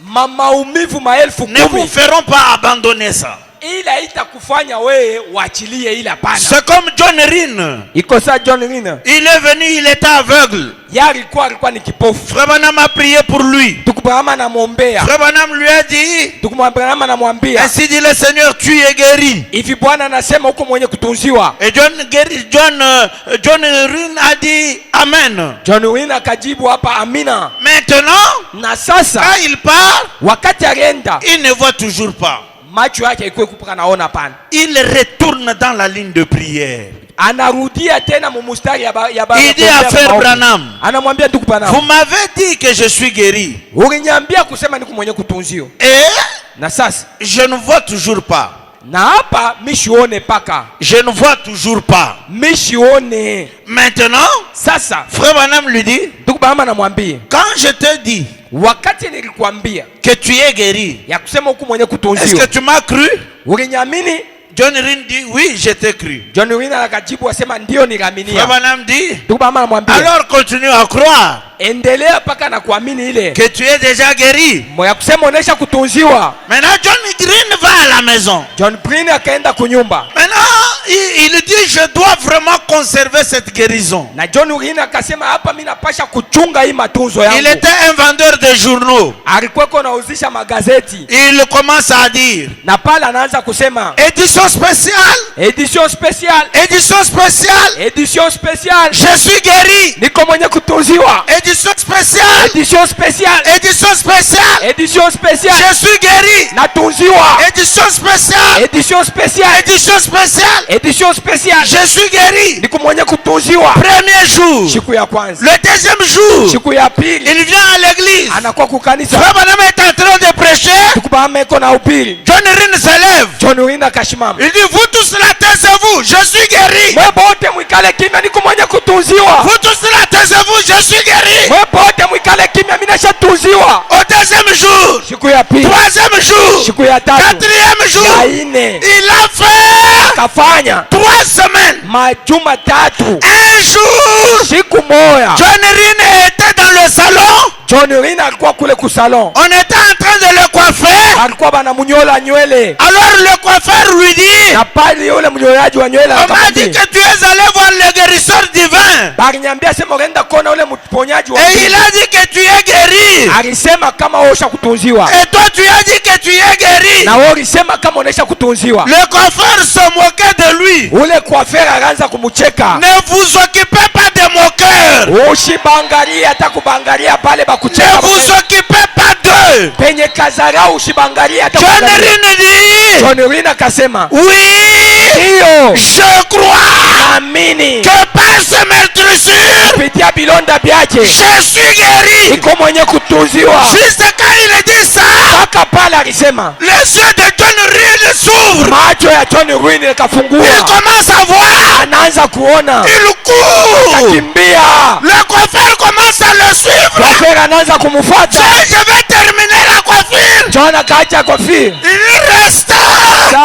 Maumivu maelfu ne vous 10 feront pas abandonner ça. ila itakufanya we wachilie ile hapana. C'est comme John Ryn. Iko saa John Rina. Il est venu, il était aveugle. Alikuwa ni kipofu. Frère Branham a prié pour lui. Tukubama na muombea. Frère Branham lui a dit, Tukumwambia na mwambia. ainsi dit le Seigneur, tu es guéri. Hivi Bwana anasema huko mwenye kutunziwa. Et John Ryn a dit Amen. John Rina akajibu hapa amina. Maintenant, Na sasa quand il part, wakati alienda il ne voit toujours pas. macho yake ikuwe kupaka naona pana. Il retourne dans la ligne de prière. Anarudia tena mumustari ya Il dit à frère Branham, anamwambia ndugu Branham, vous m'avez dit que je suis guéri. uliniambia kusema niko mwenye kutunziwa. Et Na sasa je ne vois toujours pas. na hapa mishione paka. Je ne vois toujours pas. Mishione. Maintenant, Sasa frère Branham lui dit, ndugu Branham anamwambia, quand je te dis wakati nilikwambia que tu es guéri, ya kusema huku mwenye est-ce que kutunziwa, tu m'as cru? uliniamini? John Ryn dit, oui, je t'ai cru. John Rina akajibu asema ndio Frère nilaminia. Branham dit, Ndugu Branham anamwambia, alors continue à croire endelea paka na kuamini ile que tu es déjà guéri. moya kusema onesha kutunziwa. Maintenant, John Ryn va à la maison. John Green akaenda kunyumba Maintenant, il dit, je dois vraiment conserver cette guérison. na John Green akasema hapa mimi napasha kuchunga hii matunzo yangu. Il était un vendeur de journaux. Alikuwa nauzisha magazeti Il commence à dire, na pale anaanza kusema édition spéciale, edition special, édition spéciale, edition special, je suis guéri. niko mwenye kutunziwa. Édition spéciale, Edition special, édition spéciale, edition special, je suis guéri. natunziwa. Édition spéciale, Edition special, édition spéciale, Édition spéciale. Je suis guéri. Niko mwenye kutunziwa. Premier jour. Siku ya kwanza. Le deuxième jour. Siku ya pili. Il vient à l'église. Anakuwa kukanisa. Frère Branham est en train de prêcher. Tukubame iko na upili. John Rin se lève. John Rin akashimama. Il dit, vous tous là, taisez-vous, je suis guéri. Mwe bote mwikale kimya, niko mwenye kutunziwa. Vous tous là, taisez-vous, je suis guéri. Mwe bote mwikale kimya, mimi nashatunziwa. Au deuxième jour. Siku ya pili. Troisième jour. Siku ya tatu. Quatrième jour. Ya ine. Il a fait. Kafanya. 3 semaines. Majuma tatu. Un jour. Siku moya. John Rin était dans le salon. John Rin alikuwa kule ku salon. On était en train de le coiffer. Alikuwa banamunyola nywele. Alors le coiffeur lui dit, Na pale yule mnyoyaji wa nywele on m'a dit que tu es allé voir le guérisseur divin. Barinyambia sema unaenda kuona yule mponyaji wa. Et il a dit que tu es guéri. Alisema kama osha kutunziwa. Et toi tu as dit que tu es guéri. Na wewe ulisema kama unaisha kutunziwa. Le coiffeur se moquait de lui. Ule coiffeur akaanza kumucheka. Ne vous occupez pas de mon cœur. Ushibangalia hata kubangalia pale bakucheka. Ne vous occupez pas d'eux. Penye kazara ushibangalia hata John kubangalia. Rin dit, John Rin akasema, oui, ndio je crois amini que par ce meurtrissure, kupitia bilonda byake je suis guéri. iko mwenye kutunziwa. Juste quand il dit ça, Mpaka pale alisema les yeux de John Rin s'ouvrent. macho ya John Rin Il yakafungua. commence à voir. Anaanza kuona. Il court. Kimbia. Le coiffeur commence à le suivre. Coiffeur anaanza kumfuata. Je vais terminer la coiffure. John akaacha coiffure. Il resta.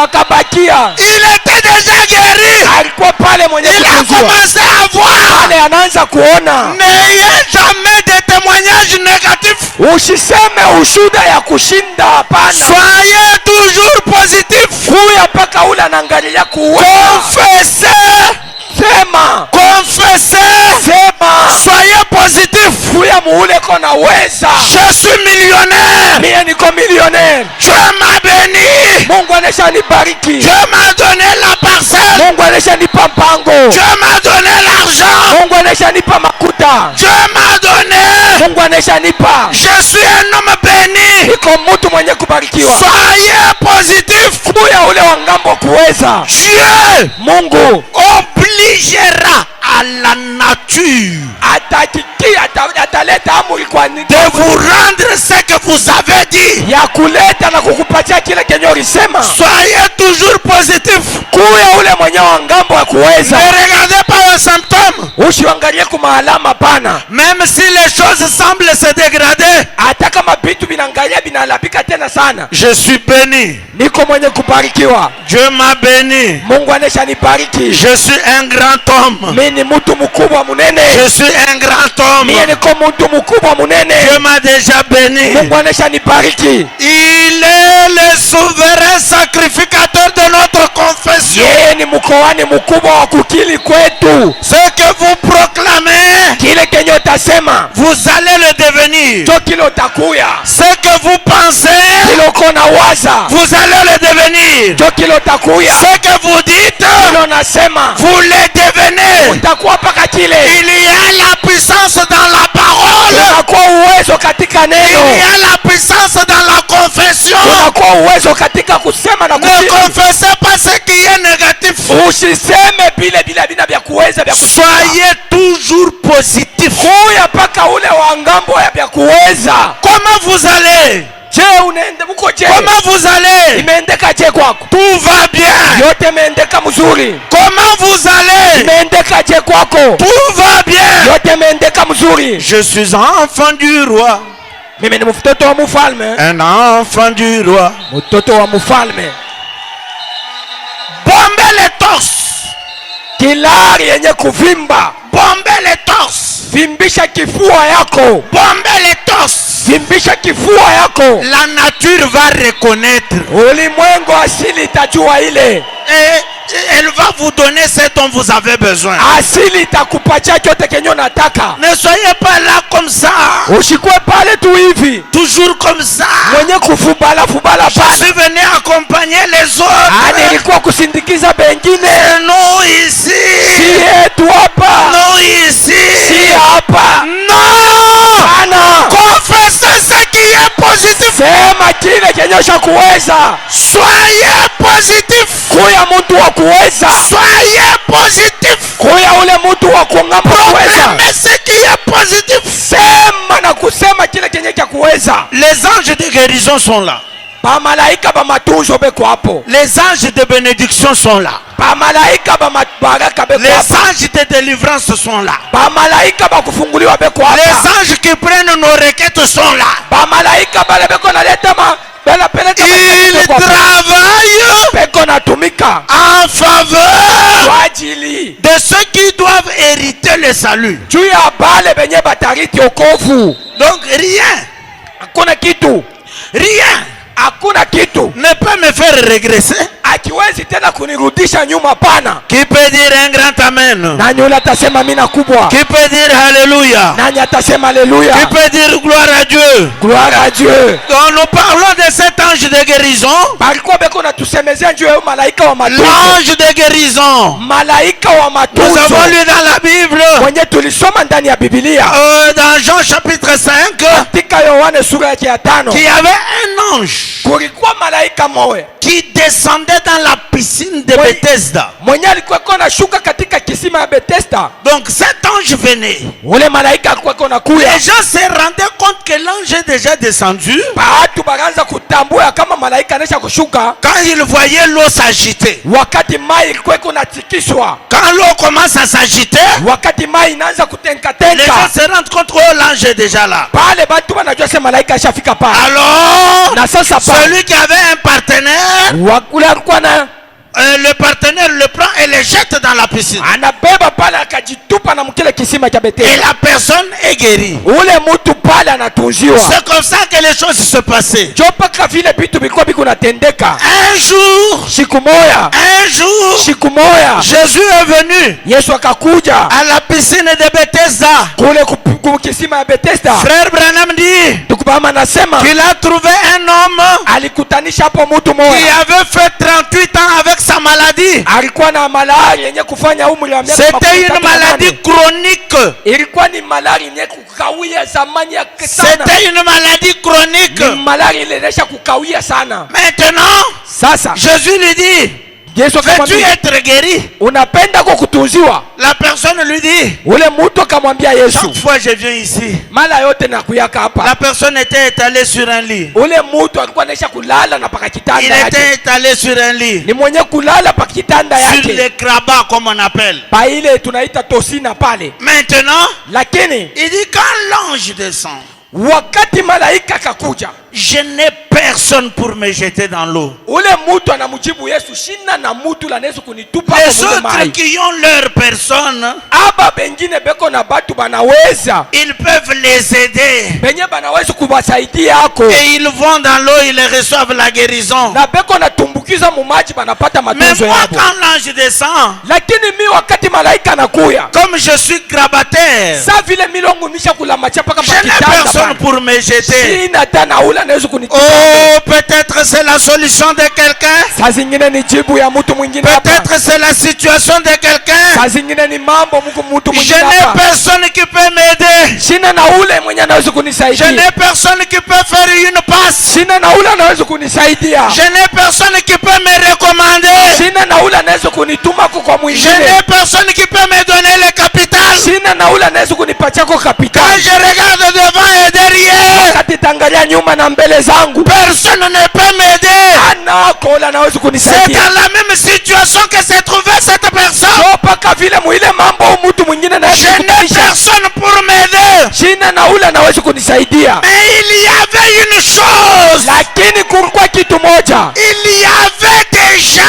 Akabakia. Il était déjà guéri. Alikuwa pale mwenye Il a kutunziwa. commencé à voir. Pale anaanza kuona. N'ayez jamais de témoignages négatifs. Usiseme ushuda ya kushinda, hapana. Soyez toujours positif. Kuya mpaka ule anaangalia kuwa. Confessez. Sema. Confessez. Sema. Soyez positif. Kuya muule kona weza. Je suis millionnaire. Mie niko millionnaire. Dieu m'a béni. Mungu anesha nibariki. Dieu m'a donné la parcelle. Mungu anesha nipa mpango. Dieu m'a donné l'argent. Mungu anesha nipa makuta. Dieu m'a donné. Mungu anesha nipa. Je suis un homme béni. Iko mtu mwenye kubarikiwa. Soyez positif. Kuya ule wa ngambo kuweza. Dieu Mungu obligera à la nature ataleta amri kwa nini? de vous rendre ce que vous avez dit. Ya kuleta na kukupatia kile kenye ulisema. Soyez toujours positif. Kuya ule mwenye wa ngambo ya kuweza. Ne regardez pas aux symptômes. Usiangalie kuma alama pana. Même si les choses semblent se dégrader. Hata kama vitu vinaangalia vinalabika tena sana. Je suis béni. Niko mwenye kubarikiwa. Dieu m'a béni. Mungu anesha nibariki. Je suis un grand homme. Mimi ni mtu mkubwa munene. Je suis un grand homme. Mimi niko mtu mkubwa munene. Dieu m'a déjà béni. Mungu anesha nibariki. Il est le souverain sacrificateur de notre confession. Yeye ni mkoani mkubwa wa kukili kwetu. Ce que vous proclamez, Kile kenye utasema, vous allez le devenir. cho kile utakuya. Ce que vous pensez, Kile uko na waza, vous allez le devenir. cho kile utakuya. Ce que vous dites, Kile unasema, vous le devenez. utakuwa paka kile. Il y a la puissance dans la parole. Unakuwa uwezo katika Il neno. y a la puissance dans la confession. Unakuwa uwezo katika kusema na Ne kukiri. confessez pas ce qui est négatif. Usiseme vile vya kuweza vya kusema. Soyez toujours positif. Kuya paka ule wa ngambo ya vya kuweza. Comment vous allez? Je, unaende muko je? Comment vous allez? Imeendeka je kwako? Tout va bien. Yote imeendeka mzuri. Comment vous allez? Imeendeka je kwako? Tout va bien. Yote imeendeka mzuri. Je suis enfant du roi. Mimi ni mtoto wa mfalme. Un enfant du roi. Mtoto wa mfalme. Bombez les torses. Kilari yenye kuvimba. Bombez les torses. Vimbisha kifua yako. Bombez les torses. Vimbisha kifua yako. La nature va reconnaître. Ulimwengu asili itajua ile. Et elle va vous donner ce dont vous avez besoin. Asili itakupatia chote kenye unataka. Ne soyez pas là comme ça. Usikue pale tu hivi. Toujours comme ça. Mwenye kufubala fubala Je pale. suis venu accompagner les autres. Nilikuwa kusindikiza bengine. Et non ici. Si yetu hapa. Non ici. Si hapa. Non. Ana. Confessez ce qui est positif. Sema kile kenyosha kuweza. Soyez positif. Kuya mtu wa kuweza. Soyez positif. Kuya ule mtu wa kuongama kuweza. Proclamez ce qui est positif. Sema na kusema kile kenye cha kuweza. Les anges de guérison sont là. Ba malaika ba matunzo beko hapo. Les anges de bénédiction sont là. Ba malaika ba baraka beko hapo. Les anges de délivrance sont là. Ba malaika ba kufunguliwa beko hapo. Les anges qui prennent nos requêtes sont là. Ba malaika bale beko naleta ils travaillent beko natumika en faveur kwa ajili de ceux qui doivent hériter le salut. juu ya bale benye batariti okovu. Donc rien, hakuna kitu, rien hakuna kitu ne peut me faire régresser, akiwezi tena kunirudisha nyuma. Pana qui peut dire un grand amen, nani ule atasema mina kubwa, qui peut dire alléluia, nani atasema alléluia, qui peut dire gloire à Dieu. gloire à Dieu. Quand nous parlons de cet ange de guérison, balikuwa beko natusemezea juu ya malaika wa matunzo, l'ange de guérison, malaika wa matunzo nous avons lu dans la Bible, mwenye tulisoma ndani ya Biblia dans Jean chapitre 5, katika Yohane sura yake ya 5, qu'il y avait un ange kulikuwa malaika moja qui descendait dans la piscine de Bethesda. mwenye alikuwa anashuka katika kisima ya Bethesda. Donc cet ange venait. Ule malaika alikuwa anakuya. Les gens se rendaient compte que l'ange est déjà descendu. Watu bakaanza kutambua kama malaika anaisha kushuka quand ils voyaient l'eau s'agiter. Wakati mai ilikuwa inatikiswa. Quand l'eau commence à s'agiter, wakati mai inaanza kutenka les tenka, gens se rendent compte que l'ange est déjà là. pale batu wanajua sema malaika ashafika pale. Alors, na sasa celui qui avait un partenaire, wakula alikuwa na le partenaire le prend et le jette dans la piscine. anabeba pale akajitupa na mkile kisima cha Bethesda. Et la personne est guérie. Ule mtu pale anatunziwa. C'est comme ça que les choses se passaient. Jopaka vile vitu vilikuwa biko natendeka. Un jour, siku moja, siku moja Jésus est venu Yesu akakuja à la piscine de Bethesda. kule kisima ya Bethesda. Frère Branham dit tukubama nasema qu'il a trouvé un homme alikutanisha hapo mtu moja qui avait fait 38 ans avec sa maladie. alikuwa na malaria yenye kufanya umri wa miaka. C'était une maladie chronique. Ilikuwa ni malaria yenye kukawia zamani ya sana. C'était une maladie chronique. Ni malaria iliendesha kukawia sana. Maintenant, sasa Jésus lui dit, veux-tu être guéri? Unapenda kutunziwa? La personne lui dit, ule mtu akamwambia Yesu, chaque fois je viens ici, mara yote nakuyaka hapa. La personne était étalée sur un lit. Ule mtu alikuwa anaisha kulala na paka kitanda yake. Il était étalé sur un lit. Ni mwenye kulala paka kitanda yake. Sur les crabas comme on appelle. Pa ile tunaita tosina pale. Maintenant, lakini il dit quand l'ange descend, wakati malaika kakuja, je n'ai personne pour me jeter dans l'eau. Ule mtu anamjibu Yesu, shina na mtu la nesu kunitupa kwa maji. Les autres qui ont leur personne, aba bengine beko na batu banaweza, ils peuvent les aider. Benye banaweza kuwasaidia yako. Et ils vont dans l'eau, ils reçoivent la guérison. Na beko na tumbukiza mu maji banapata matunzo yao. Mais moi quand l'ange descend, lakini mi wakati malaika anakuya, comme je suis grabataire, sa vile milongo nisha kula machapa kama kitanda, je n'ai personne pour me jeter. Sina tena ula naweza kunitupa. Oh, peut-être c'est la solution de quelqu'un. Saa zingine ni jibu ya mtu mwingine hapa. Peut-être c'est la situation de quelqu'un. Saa zingine ni mambo mtu mwingine hapa. Je n'ai personne qui peut m'aider. Sina na ule mwenye anaweza kunisaidia. Je n'ai personne qui peut faire une passe. Sina na ule anaweza kunisaidia. Je n'ai personne qui peut me recommander. Sina na ule anaweza kunituma kwa mwingine. Je n'ai personne qui peut me donner le capital. Sina na ule anaweza kunipatia kwa capital. Quand je regarde devant et derrière, wakati tangalia nyuma na mbele zangu, personne ne peut m'aider. Anako ule anaweza kunisaidia. C'est dans la même situation que s'est trouvée cette personne. Paka vile mwile mambo mtu mwingine na je n'ai personne pour m'aider. Sina na ule anaweza kunisaidia. Mais il y avait une chose. Lakini kulikuwa kitu moja. Il y avait déjà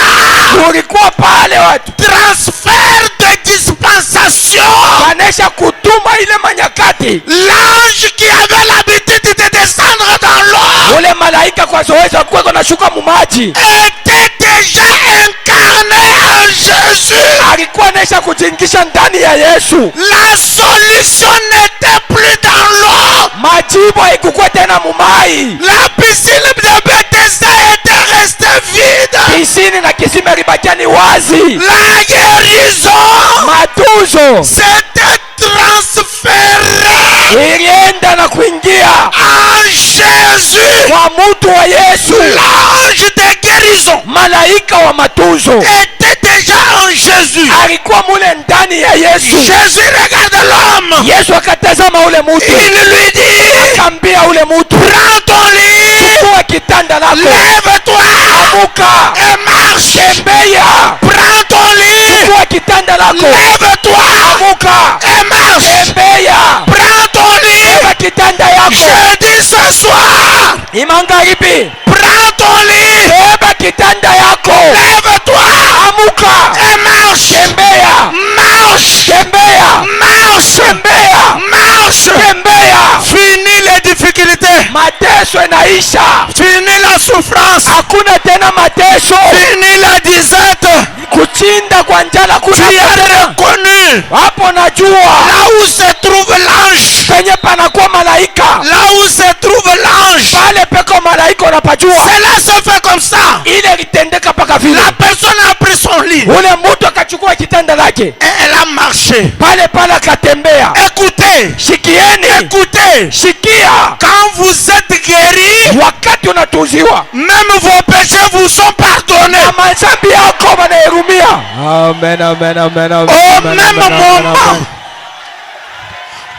kulikuwa pale watu transfert de dispensation. Kanesha kutuma ile manyakati. L'ange qui avait l'habitude de descendre dans l'eau, ule malaika kwa zoezi alikuwa anashuka mu maji, était déjà incarné en Jésus. Alikuwa anesha kujingisha ndani ya Yesu. La solution n'était plus dans l'eau. Majibu haikuwa tena mu mai. La piscine de Bethesda était restée vide. Piscine na kisima libakia ni wazi. La guérison, matunzo, c'était transféré ilienda na kuingia en Jésus. kwa mtu wa Yesu, l'ange de guérison malaika wa matunzo était déjà en Jésus. alikuwa mule ndani ya Yesu. Jésus regarde l'homme. Yesu akatazama ule mtu, Il lui dit, akambia ule mtu, prends ton lit, chukua kitanda lako, lève-toi amuka et marche. tembea. Prends ton lit, Chukua kitanda lako, lève-toi amuka et marche. tembea. Prends ton lit. Beba kitanda yako. Je dis ce soir, Imangaribi, prends ton lit, beba kitanda yako, lève-toi amuka et marche. tembea, Marche, tembea, marche, tembea, marche. tembea. Fini les difficultés. Mateso inaisha, Fini la souffrance. hakuna tena mateso. Fini la disette. Kuchinda kwa njala Tu kuna as tena. reconnu Hapo najua là où se trouve l'ange. penye panakuwa malaika, Là où se trouve l'ange. pale peko malaika unapajua. Cela se fait comme ça. Ile litendeka paka vile. La personne a pris son lit Ule mtu akachukua kitanda lake, et elle a marché. pale pale akatembea. Écoutez, Shikieni, écoutez. shikia, Quand vous êtes guéri, wakati unatuziwa même vos péchés vous sont pardonnés. na mazambi yako wanahurumia. Amen, amen, amen, amen. Au même moment,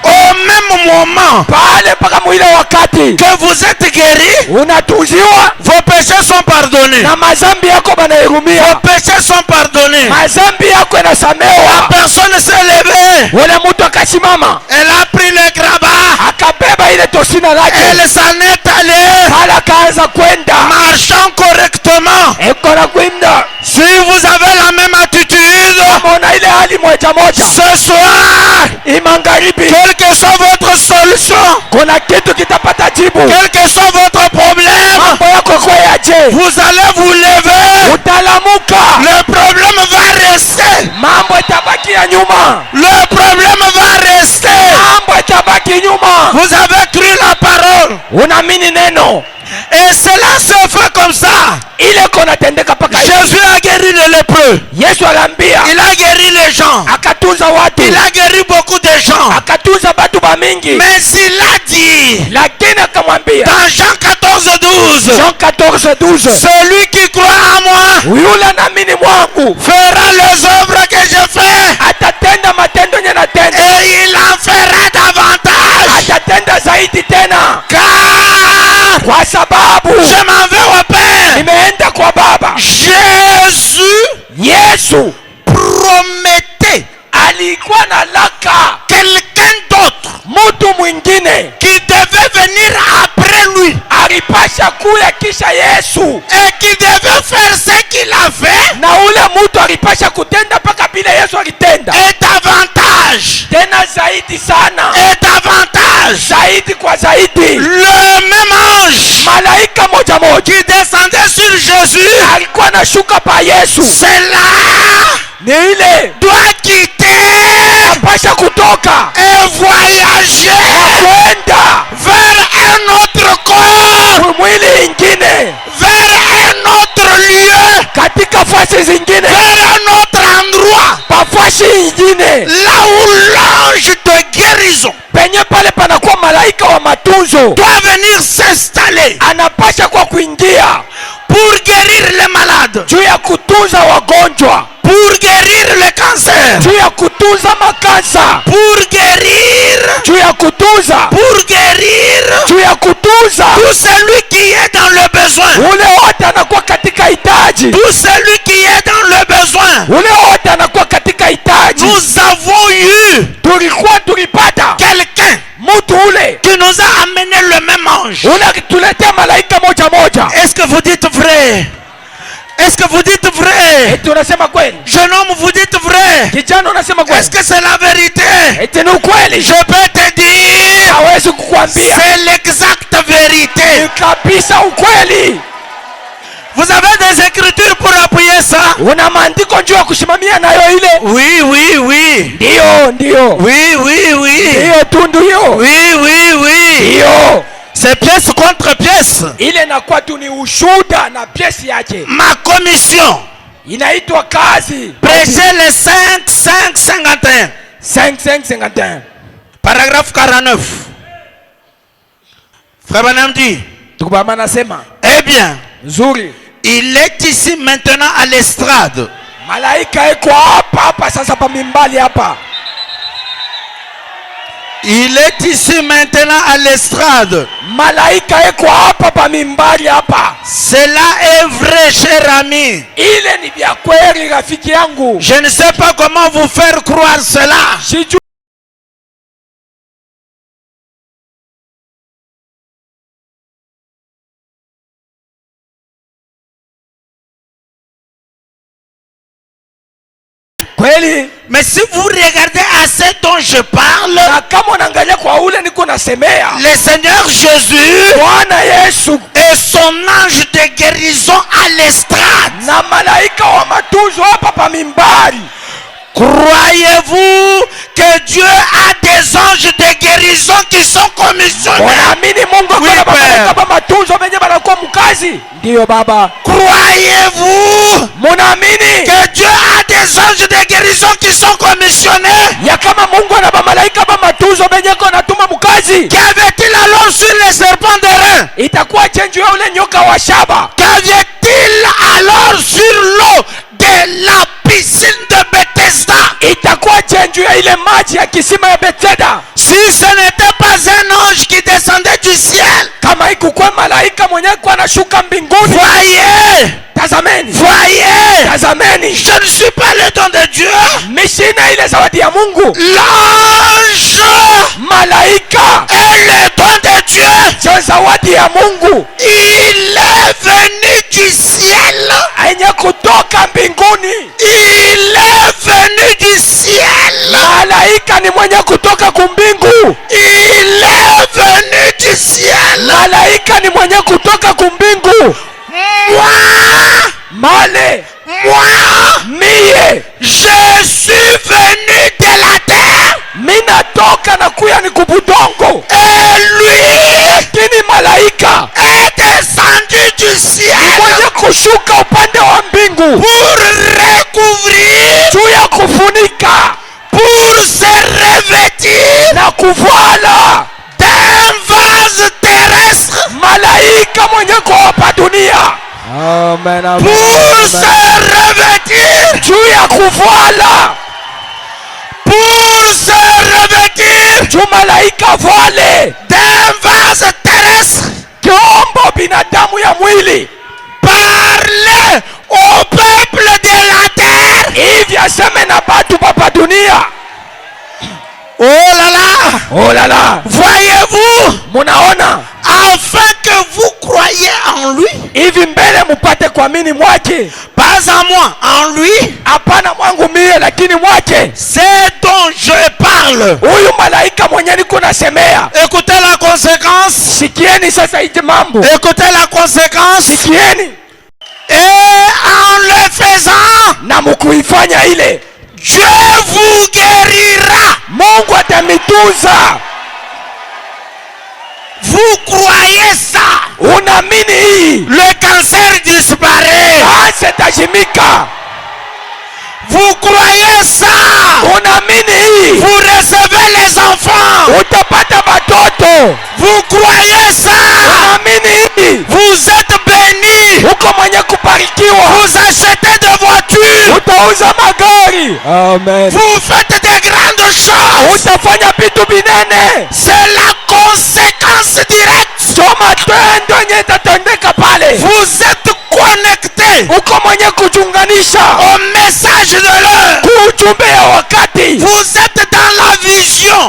au même moment pale paka mwile wakati que vous êtes guéri, unatuziwa vos péchés sont pardonnés. na mazambi yako Vos wanahurumia, péchés sont pardonnés. mazambi yako La inasamewa. personne s'est levée. Ule mtu akasimama, Elle a pris le grabat. akabeba ile tosina lake, Elle s'en est allée, pale akaanza kwenda marchant correctement. eko na kwenda. Si vous avez la même attitude, Mona ile hali moja moja, ce soir, imangaribi quelle que soit votre solution, kuna kitu kitapata jibu. quel que soit votre problème, Mambo yako kwa yaje, vous allez vous lever. utalamuka, Le problème va rester. mambo itabakia nyuma, Le problème va rester. mambo itabaki nyuma. Vous avez cru la parole. Unaamini neno, Et cela se fait comme ça. ile kona tendeka paka hivi. Jésus a guéri les lépreux. Yesu aliambia, Il a guéri les gens. akatunza watu, Il a guéri beaucoup de gens. akatunza batu ba mingi, Mais il a dit lakini akamwambia dans Jean 14:12, Jean 14:12, celui qui croit en moi yule anaamini mwangu fera les œuvres que je fais atatenda matendo yenye natenda, et il en fera davantage. atatenda zaidi tena, Car kwa sababu je m'en vais au Père. nimeenda kwa Baba. Jésus Yesu promettait alikuwa na laka quelqu'un d'autre mtu mwingine qui devait venir après lui alipasha kuya kisha Yesu, et qui devait faire ce qu'il a fait na ule mtu alipasha kutenda mpaka bila Yesu alitenda, et davantage tena zaidi sana, et davantage. zaidi kwa zaidi. Le même ange Malaika moja moja qui descendait sur Jésus, alikuwa anashuka pa Yesu, cela ni ile doit quitter pasha kutoka et voyager kwenda vers un autre corps, mwili ingine, vers un autre lieu, katika fasi zingine, vers un autre endroit, pafashi ingine, là où l'ange de guérison penye pale panakuwa malaika wa matunzo, doit venir s'installer anapasha kwa kuingia pour guérir les malades, juu ya kutunza wagonjwa, pour guérir le cancer, juu ya kutunza makansa, pour guérir, juu ya kutunza, pour guérir juu ya kutunza tout celui qui est dans le besoin, ule wote anakuwa katika hitaji, tout celui qui est dans le besoin. ule wote anakuwa katika hitaji. Nous avons eu Tulipata quelqu'un mtu ule qui nous a amené le même ange. ule akituletea malaika moja moja. Est-ce que vous dites vrai? Est-ce que vous dites vrai? Eti unasema kweli? Jeune homme, vous dites vrai? Kijana unasema kweli? Est-ce que c'est la vérité? Eti ni ukweli? Je peux te dire, Hawezi kukwambia. c'est l'exacte vérité. Ni kabisa ukweli. Vous avez des écritures pour appuyer ça? Una maandiko njoo kusimamia nayo ile? Oui, oui, oui. Ndio. Oui, oui, oui. Ndio tundu hiyo. Oui, oui, oui. Ndio. C'est pièce contre pièce. Ile inakuwa tu ni ushuda na piesi yake. Ma commission. Inaitwa kazi. Prêchez les 5:51. 5:51. Paragraphe 49. Frère Banam dit, ndugu baba anasema, eh bien, nzuri, il est ici maintenant à l'estrade. malaika iko hapa sasa pa mimbali hapa. Il est ici maintenant à l'estrade. Malaika eko hapa pa mimbali hapa. Cela est vrai, cher ami. Ile ni vya kweli rafiki yangu. Je ne sais pas comment vous faire croire cela. Kweli. Mais si vous regardez à ce dont je parle, le Seigneur Jésus et son ange de guérison à l'estrade. Croyez-vous que Dieu a des anges de guérison qui sont commissionnés? Oui, Père. Croyez-vous que Dieu a des anges de guérison qui sont commissionnés? Qu'avait-il alors sur les serpents d'airain? Qu'avait-il alors sur l'eau de la piscine de Bethesda? Si ce n'était pas un ange qui descendait du ciel, voyez, je ne suis pas le don de Dieu. L'ange est le don de Dieu. Il est venu du ciel. Il est venu du ciel. Il est venu du ciel. Moi, je suis venu de la terre. Et lui est descendu du ciel pour recouvrir, pour se revêtir d'un vase terrestre. Amen, amen, pour amen. se revêtir, pour se revêtir d'un vase terrestre. Parlez au peuple de la terre. Oh là là, voyez-vous, afin que vous croyiez en lui, pas en moi, en lui, c'est dont je parle. Écoutez la conséquence. Écoutez la conséquence. Et en le faisant, Dieu vous guérira. Vous croyez ça? Le cancer disparaît. Vous croyez ça? Vous recevez les enfants. Vous croyez ça? Vous êtes bénis. Vous achetez des voitures. Amen. Vous faites des grandes choses. C'est la conséquence directe. Vous êtes connecté au message de l'heure. Vous êtes dans la vision.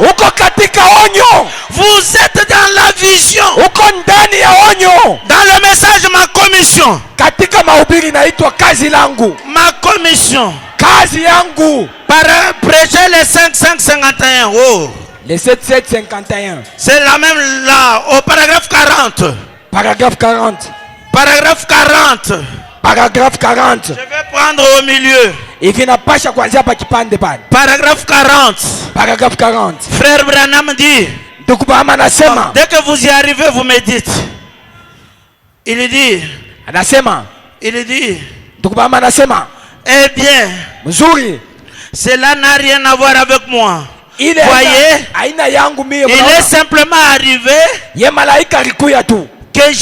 Vous êtes dans la vision. Dans le message, ma commission. Ma commission. Par prêcher les 551. Oh. Les 7751. C'est la même là, au paragraphe 40. Paragraphe 40. Paragraphe 40. Paragraphe 40. Je vais prendre au milieu. Paragraphe 40. Paragraphe 40. Frère Branham dit, dès que vous y arrivez, vous me dites. Il dit, eh bien, cela n'a rien à voir avec moi. Voyez, il est simplement arrivé que que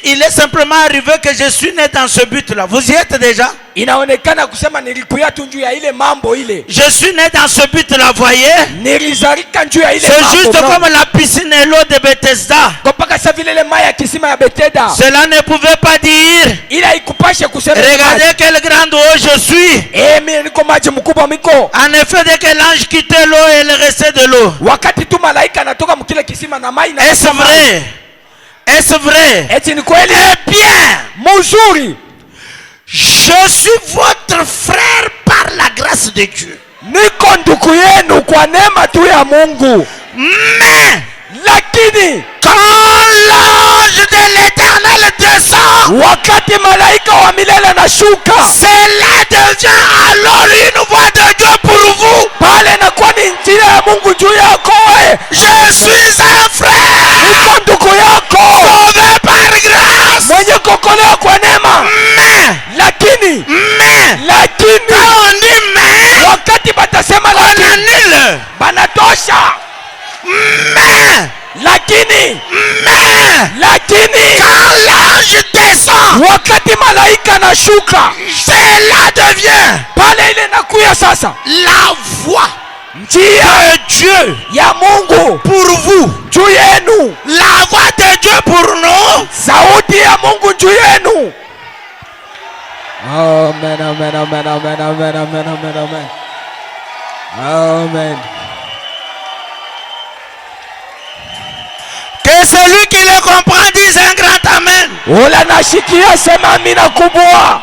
il est simplement arrivé que je suis né dans ce but-là. Vous y êtes déjà? Inaonekana kusema nilikuya tu njuu ya ile mambo ile. Je suis né dans ce but-là, voyez? Nilizalika njuu ya ile mambo. C'est juste no? comme la piscine et l'eau de Bethesda. Kopaka sa vile ile mai ya kisima ya Bethesda. Cela ne pouvait pas dire. Ila ikupashe kusema. Regardez quelle grande eau je suis. Mimi niko maji mkubwa miko. En effet, dès que l'ange quittait l'eau, il restait de l'eau. Wakati tu malaika anatoka mkile kisima na mai na. Est-ce vrai? Est-ce vrai? Eti ni kweli? Eh bien, mzuri. Je suis votre frère par la grâce de Dieu. Niko ndugu yenu kwa neema tu ya Mungu. Mais lakini quand l'ange de l'Éternel descend, wakati malaika wa milele anashuka, cela devient alors une voix de Dieu pour vous. Pale na kwa ni njia ya Mungu juu yako wewe. Je suis un frère. Niko ndugu yako. Sauvé par grâce. Mwenye kuokolewa kwa neema. Lakini quand on dit mais, wakati batasema on annule. Banatosha. Lakini quand l'ange descend, wakati malaika anashuka, cela devient pale ile nakuya sasa la voix njia de Dieu ya Mungu pour vous. Juu yenu. La voix de Dieu pour nous. Sauti ya Mungu juu yenu. Amen, amen, amen, amen, amen, amen, amen, amen. Amen. Que celui qui le comprend dise un grand amen. Ula nashikia sema amina kubwa.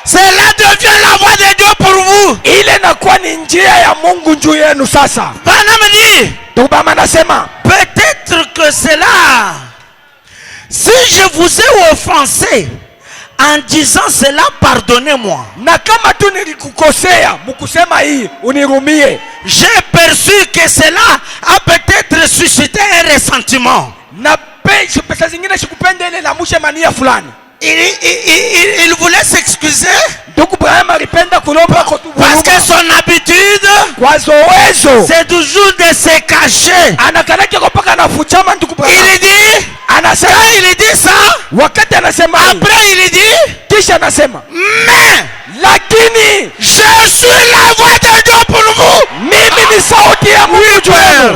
Cela devient la voix de Dieu pour vous. Ile nakuwa ni njia ya Mungu juu yenu sasa. Bwana mdi. Tubama nasema peut-être que cela, si je vous ai offensé en disant cela, pardonnez-moi. Na kama tu nilikukosea mukusema hii unirumie. J'ai perçu que cela a peut-être suscité un ressentiment. Na pesa zingine sikupenda ile la mushe mania fulani. Il voulait s'excuser parce que son habitude c'est toujours de se cacher. Il dit ça, après il dit mais je suis la voix de Dieu pour vous. Oui, Père.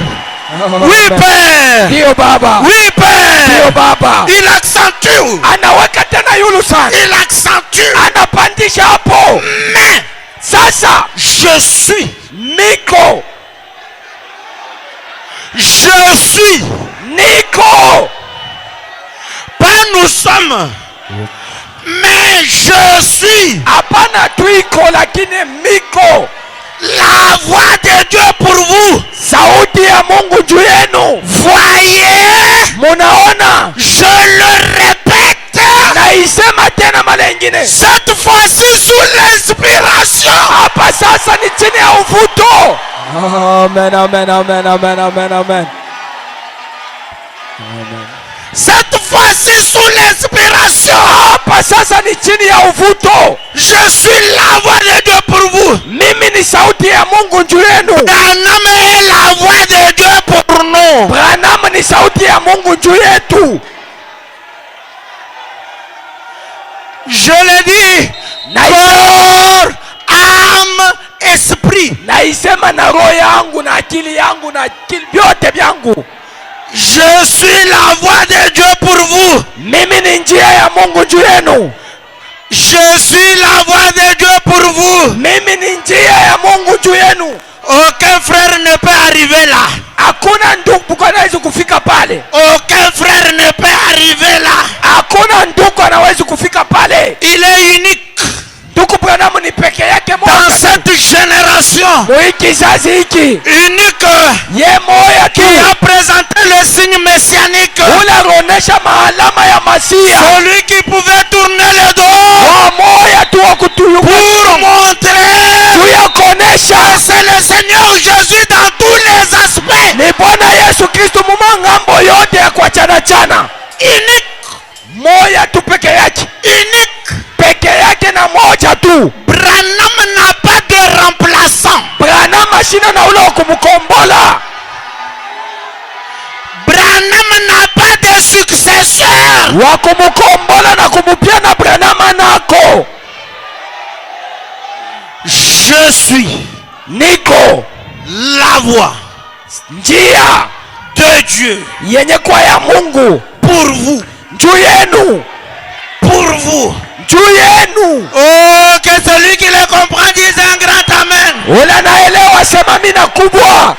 Oui, Père. Dio Baba. Oui, Père. Dio Baba. Il accentue. Anaweka tena yulu sana. Il accentue. Anapandisha hapo. Mais sasa je suis. Niko. Je suis. Niko. Pas nous sommes. Mais je suis. Hapana tuiko lakini miko. La voix de Dieu pour vous. Sauti ya Mungu juu yenu. Voyez. Munaona. Je le répète. Naisema tena mara nyingine. Cette fois-ci sous l'inspiration. Hapa sasa ni chini ya uvuto. Amen, amen, amen, amen, amen, amen. Amen. Cette fois-ci sous l'inspiration. Hapa sasa ni chini ya uvuto. Je suis la voix de Dieu pour vous. Mimi ni sauti ya Mungu juu yenu. Branham est la voix de Dieu pour nous. Branham ni sauti ya Mungu juu yetu. Je le dis. Corps, âme, esprit. Naisema na roho yangu na akili yangu na akili vyote vyangu. Je suis la voix de Dieu pour vous. Mimi ni njia ya Mungu juu yenu. Je suis la voix de Dieu pour vous. Mimi ni njia ya Mungu juu yenu. Aucun frère ne peut arriver là. Hakuna ndugu anaweza kufika pale. Aucun frère ne peut arriver là. Hakuna ndugu anaweza kufika pale. Il est unique. Ndugu Branham ni peke yake moja. Dans cette génération. Kizazi hiki. Unique. Ye moja tu. Qui a présenté le signe messianique. Ule anaonesha maalama ya Masia. Celui qui pouvait tourner le dos. Moja tu wa kutuyuka. Pour montrer. Tu ya kuonesha. C'est le Seigneur Jésus dans tous les aspects. Ni Bwana Yesu Kristo mumangambo yote ya kuachana chana. Unique. Moja tu peke yake. Unique. Peke yake na moja tu. Branham n'a pas de remplaçant. Branham ashina na ule kumkombola. Branham n'a pas fraîcheur. wakumukombola na kumupia na Branham nako. Je suis Niko la voix njia de Dieu yenye kwa ya Mungu pour vous. juu yenu, Pour vous. juu yenu. Oh, que celui qui le comprend dise un grand amen. Ule naelewa sema mina kubwa.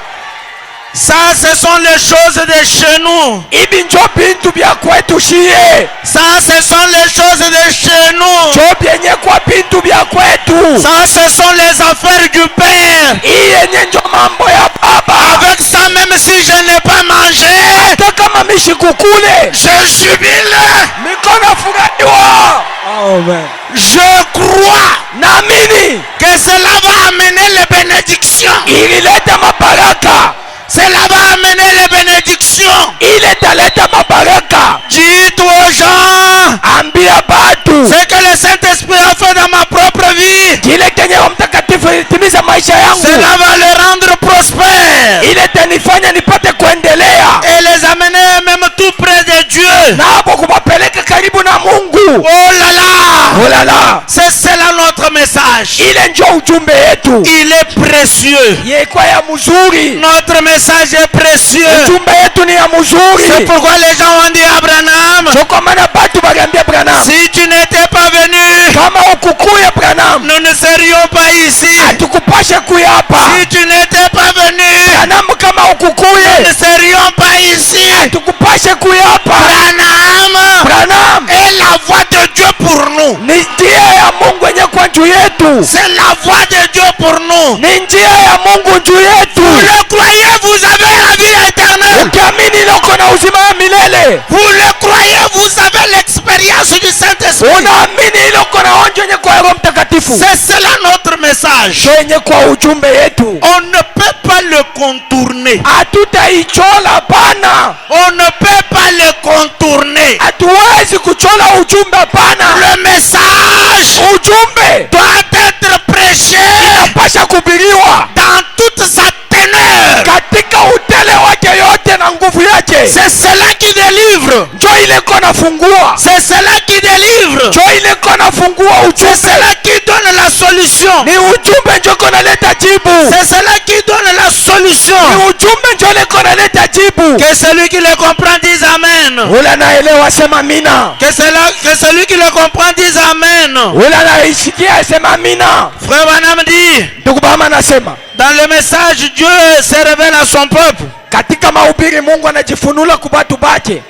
Ça, ce sont les choses de chez nous. Ibi njo bintu bya kwetu shie. Ça, ce sont les choses de chez nous. Njo byenye kwa bintu bya kwetu. Ça, ce sont les affaires du Père. Hii yenye njo mambo ya Baba. Avec ça, même si je n'ai pas mangé, Hata kama mishikukule je jubile. mikono furahiwa. Amen. Je crois Naamini que cela va amener les bénédictions. ilileta mabaraka. Cela va amener les bénédictions. Ile taleta mabaraka. Dites aux gens Ambia batu ce que le Saint-Esprit a fait dans ma propre vie. kile kenye Roho Mtakatifu ilitimiza maisha yangu. Cela va les rendre prospères Ile tanifanya nipate kuendelea et les amener même tout près de Dieu. na hapo kuwapeleka karibu na Mungu. Oh là là! Oh la la, C'est cela notre message. ile njo ujumbe yetu. Il est précieux. Yekwa ya mzuri, Notre message est précieux. ujumbe yetu ni ya C'est mzuri. pourquoi les gens ont dit à Branham, So kwa maana batu bagambia Branham, si tu n'étais pas venu, kama ukukuya Branham nous ne serions pas ici. hatukupashe kuya hapa. Si tu n'étais pas venu, Branham kama nous ukukuye ne serions pas ici. hatukupashe kuya hapa. Branham Branham est la voix de Dieu pour nous. ni njia ya Mungu yenye kwa juu yetu. C'est la voix de Dieu pour nous. Ni njia ya Mungu juu Vous yetu. le croyez, vous avez la vie éternelle. Ukiamini loko na uzima wa milele. Vous le croyez, vous avez l'expérience du Saint-Esprit. Unaamini loko na onjo yenye kwa Roho Mtakatifu. C'est cela notre message. Ndio yenye kwa ujumbe yetu. On ne peut pas le contourner. Hatutaichola pana. On ne peut pas le contourner. Hatuwezi kuchola ujumbe pana. Le message Ujumbe doit être prêché pasha kuhubiriwa dans toute sa teneur. katika utele wake yote na nguvu yake. C'est cela qui délivre. Njo ile kona fungua. C'est cela qui délivre. Njo ile kona fungua C'est ujumbe. cela qui donne la solution. Ni ujumbe njo kona leta jibu. C'est cela qui donne la solution. Ni ujumbe njo ile kona leta jibu. Que celui qui le comprend dise Amen. Ule anaelewa sema mina. Que celui qui le comprend dise Amen. Ule anaisikia sema mina. Frère Branham dit, Ndugu Bama anasema dans le message, Dieu se révèle à son peuple. katika mahubiri Mungu anajifunula kubatu bake.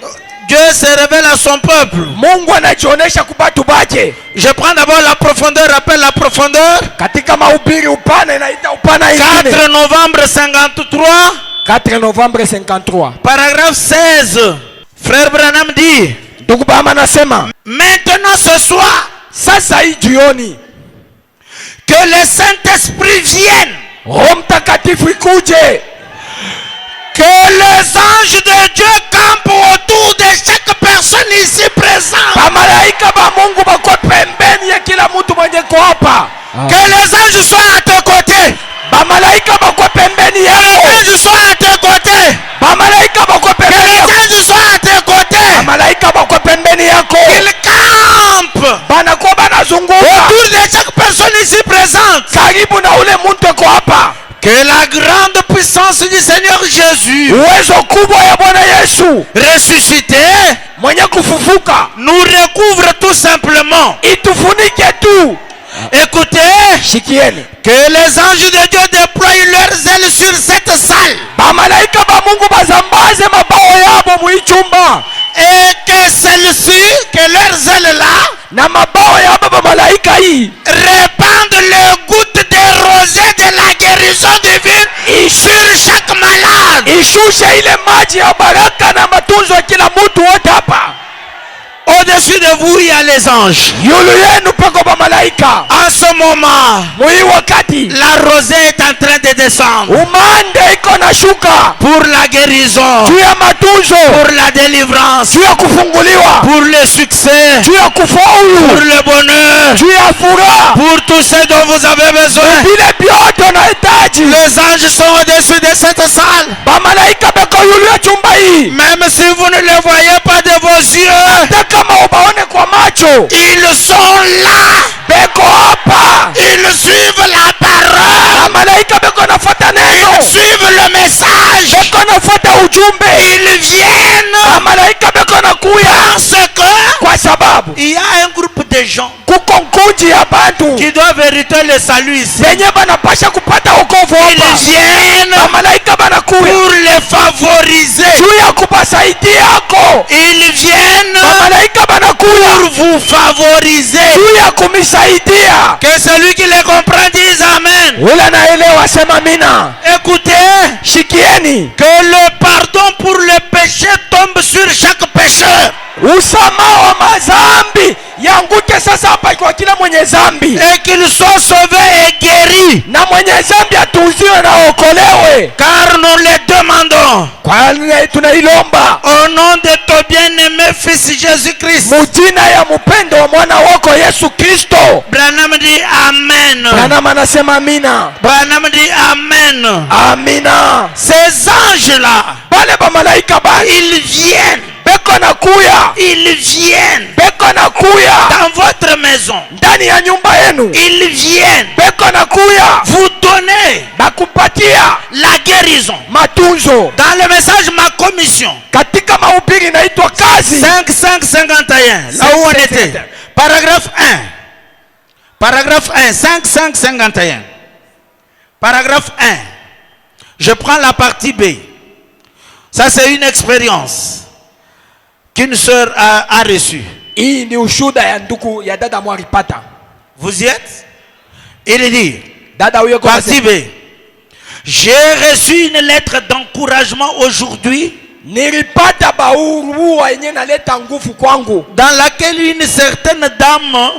Dieu se révèle à son peuple. Mungu anajionesha kubatu bake. Je prends d'abord la profondeur, rappelle la profondeur. Katika mahubiri upana inaita upana ingine. 4 novembre 53, 4 Novembre 53. paragraphe 16. Frère Branham dit, Ndugu Bama anasema maintenant ce soir, sasa hii jioni que le Saint-Esprit vienne, Roho Mtakatifu ikuje, que les anges de Dieu campent autour de chaque personne ici présente, bamalaika ba Mungu bako pembeni ya kila mtu mwenye ko hapa. que les anges soient à tes côtés, Bamalaika bako pembeni que les yako. anges soient à tes côtés, Bamalaika bako que pembeni les yako. anges soient à tes côtés, Bamalaika bako pembeni yako. qu'ils campent Banakuwa banazunguka autour de chaque personne ici présente. karibu na ule mtu eko hapa. Que la grande puissance du Seigneur Jésus Uwezo kubwa ya Bwana Yesu ressuscité mwenye kufufuka nous recouvre tout simplement. itufunike tu. Écoutez, Shikieni, que les anges de Dieu déploient leurs ailes sur cette salle bamalaika ba Mungu bazambaze mabao yabo muichumba et que celles-ci, que leurs ailes là, na mabao yabo bamalaika hii répandent les gouttes de rosée de la guérison divine sur chaque malade. ishushe ile maji ya baraka na matunzo ya kila mtu wote hapa. Au-dessus de vous, il y a les anges. Yulu yenu peko bamalaika. En ce moment, Mui wakati la rosée est en train de descendre umande iko na shuka pour la guérison, juu ya matunzo, pour la délivrance, juu ya kufunguliwa, pour le succès, juu ya pour kufaulu, le bonheur, juu ya furaha, pour tout ce dont vous avez besoin. vile vyote unahitaji. Les anges sont au-dessus de cette salle. Bamalaika beko yulu ya chumba hii. Même si vous ne les voyez pas de vos yeux, hata kama ubaone kwa macho, ils sont là. beko hapa. Ils suivent la parole. Na malaika beko nafuata neno, Ils suivent le message. beko nafuata ujumbe. Ils viennent Na malaika beko nakuya parce que kwa sababu il y a un groupe de gens kuko nkundi ya bantu qui doivent hériter le salut ici. benye banapasha kupata wokovu Ils hapa. viennent Na malaika banakuya pour les favoriser. juu ya kubasaidia yako. Ils viennent Na malaika banakuya pour vous favoriser. juu ya kumisaidia. Que celui qui les comprend dise Amen. Ule naelewa sema mina. Écoutez, Shikieni, que le pardon pour le péché tombe sur chaque pécheur. usamaha wa mazambi yanguke sasa hapa kwa kila mwenye zambi, Et qu'il soit sauvé et guéri. na mwenye zambi atuziwe na okolewe, Car nous les demandons kwani tunailomba au nom de ton bien-aimé Fils Jésus-Christ. mujina ya mupendo wa mwana wako Yesu Kristo. Branham dit Amen. Branham anasema amina. Branham dit Amen. Amina. Ces anges-là, Bale ba malaika ba ils viennent. beko na kuya, Ils viennent beko na kuya dans votre maison. ndani ya nyumba yenu, Ils viennent beko na kuya vous donner bakupatia la guérison. matunzo. Dans le message Ma Commission, Katika mahubiri inaitwa kazi 5551, là où on était. Paragraphe 1. Paragraphe 1, 5551. Paragraphe 1. Je prends la partie B. Ça, c'est une expérience qu'une sœur a reçue. hii ni ushuda ya ndugu ya dada mwaripata. Vous y êtes? Il dit, Dada huyo kwa partie B. J'ai reçu une lettre d'encouragement aujourd'hui nilipata barua yenye naleta nguvu kwangu, dans laquelle une certaine dame,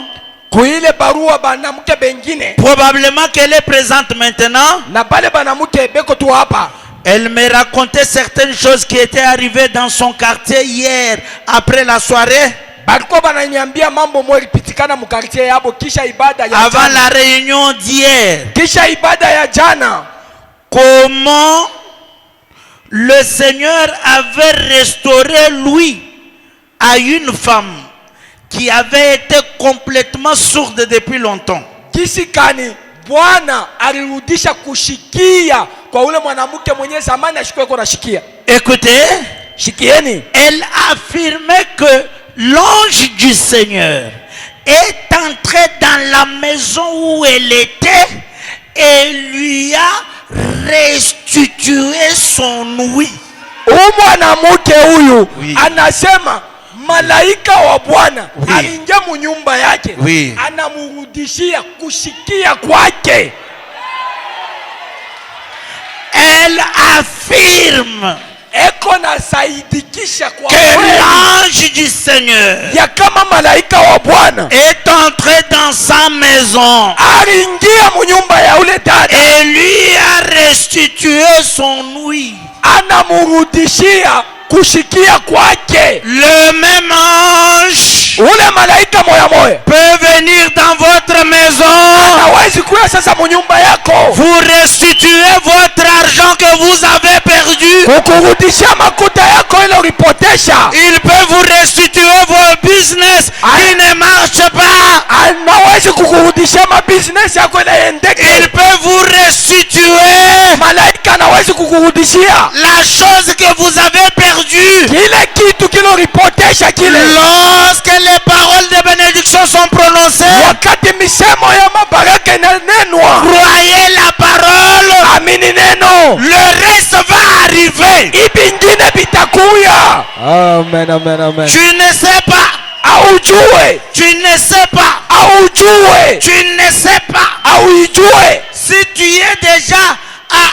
kuile barua banamuke bengine probablement qu'elle est présente maintenant, na bale banamuke beko tu hapa. elle me racontait certaines choses qui étaient arrivées dans son quartier hier après la soirée, Balikuwa bananiambia mambo mwe lipitikana mukartie yabo kisha ibada ya avant jana. la réunion d'hier. Kisha ibada ya jana, Comment le Seigneur avait restauré lui à une femme qui avait été complètement sourde depuis longtemps. kisi kani Bwana alirudisha kushikia kwa ule mwanamke mwenye zamani ashikuwa yuko nashikia. Écoutez, Shikieni. elle affirmait que l'ange du Seigneur est entré dans la maison où elle était et lui a restitué son ouïe. Mwanamke huyu Oui. anasema malaika wa Bwana Oui. aliingia mu nyumba yake, Oui. anamrudishia kushikia kwake. Elle affirme Eko na saidikisha kwa que kweli l'ange du Seigneur ya kama malaika wa Bwana est entré dans sa maison aliingia mu nyumba ya ule dada, et lui a restitué son ouïe. anamrudishia kushikia kwake. Le même ange Ule malaika moya moya peut venir dans votre maison, hawezi kuya sasa mu nyumba yako vous restituer votre argent que vous avez perdu. kukurudishia makuta yako ile ulipotesha. Il peut vous restituer vos business qui ne marchent pas. Anawezi kukurudishia mabusiness yako ile Il endeke. peut vous restituer Malaika anawezi kukurudishia la chose que vous avez perdue. kile kitu kile ulipotesha kile. Lorsque les paroles de bénédiction sont prononcées, Wakati misemo ya mabaraka inanenwa, croyez la parole, amini neno, le reste va arriver. ibingine bitakuya. Amen, amen, amen. Tu ne sais pas, Aujue, tu ne sais pas, aujue, tu ne sais pas auijue si tu es déjà à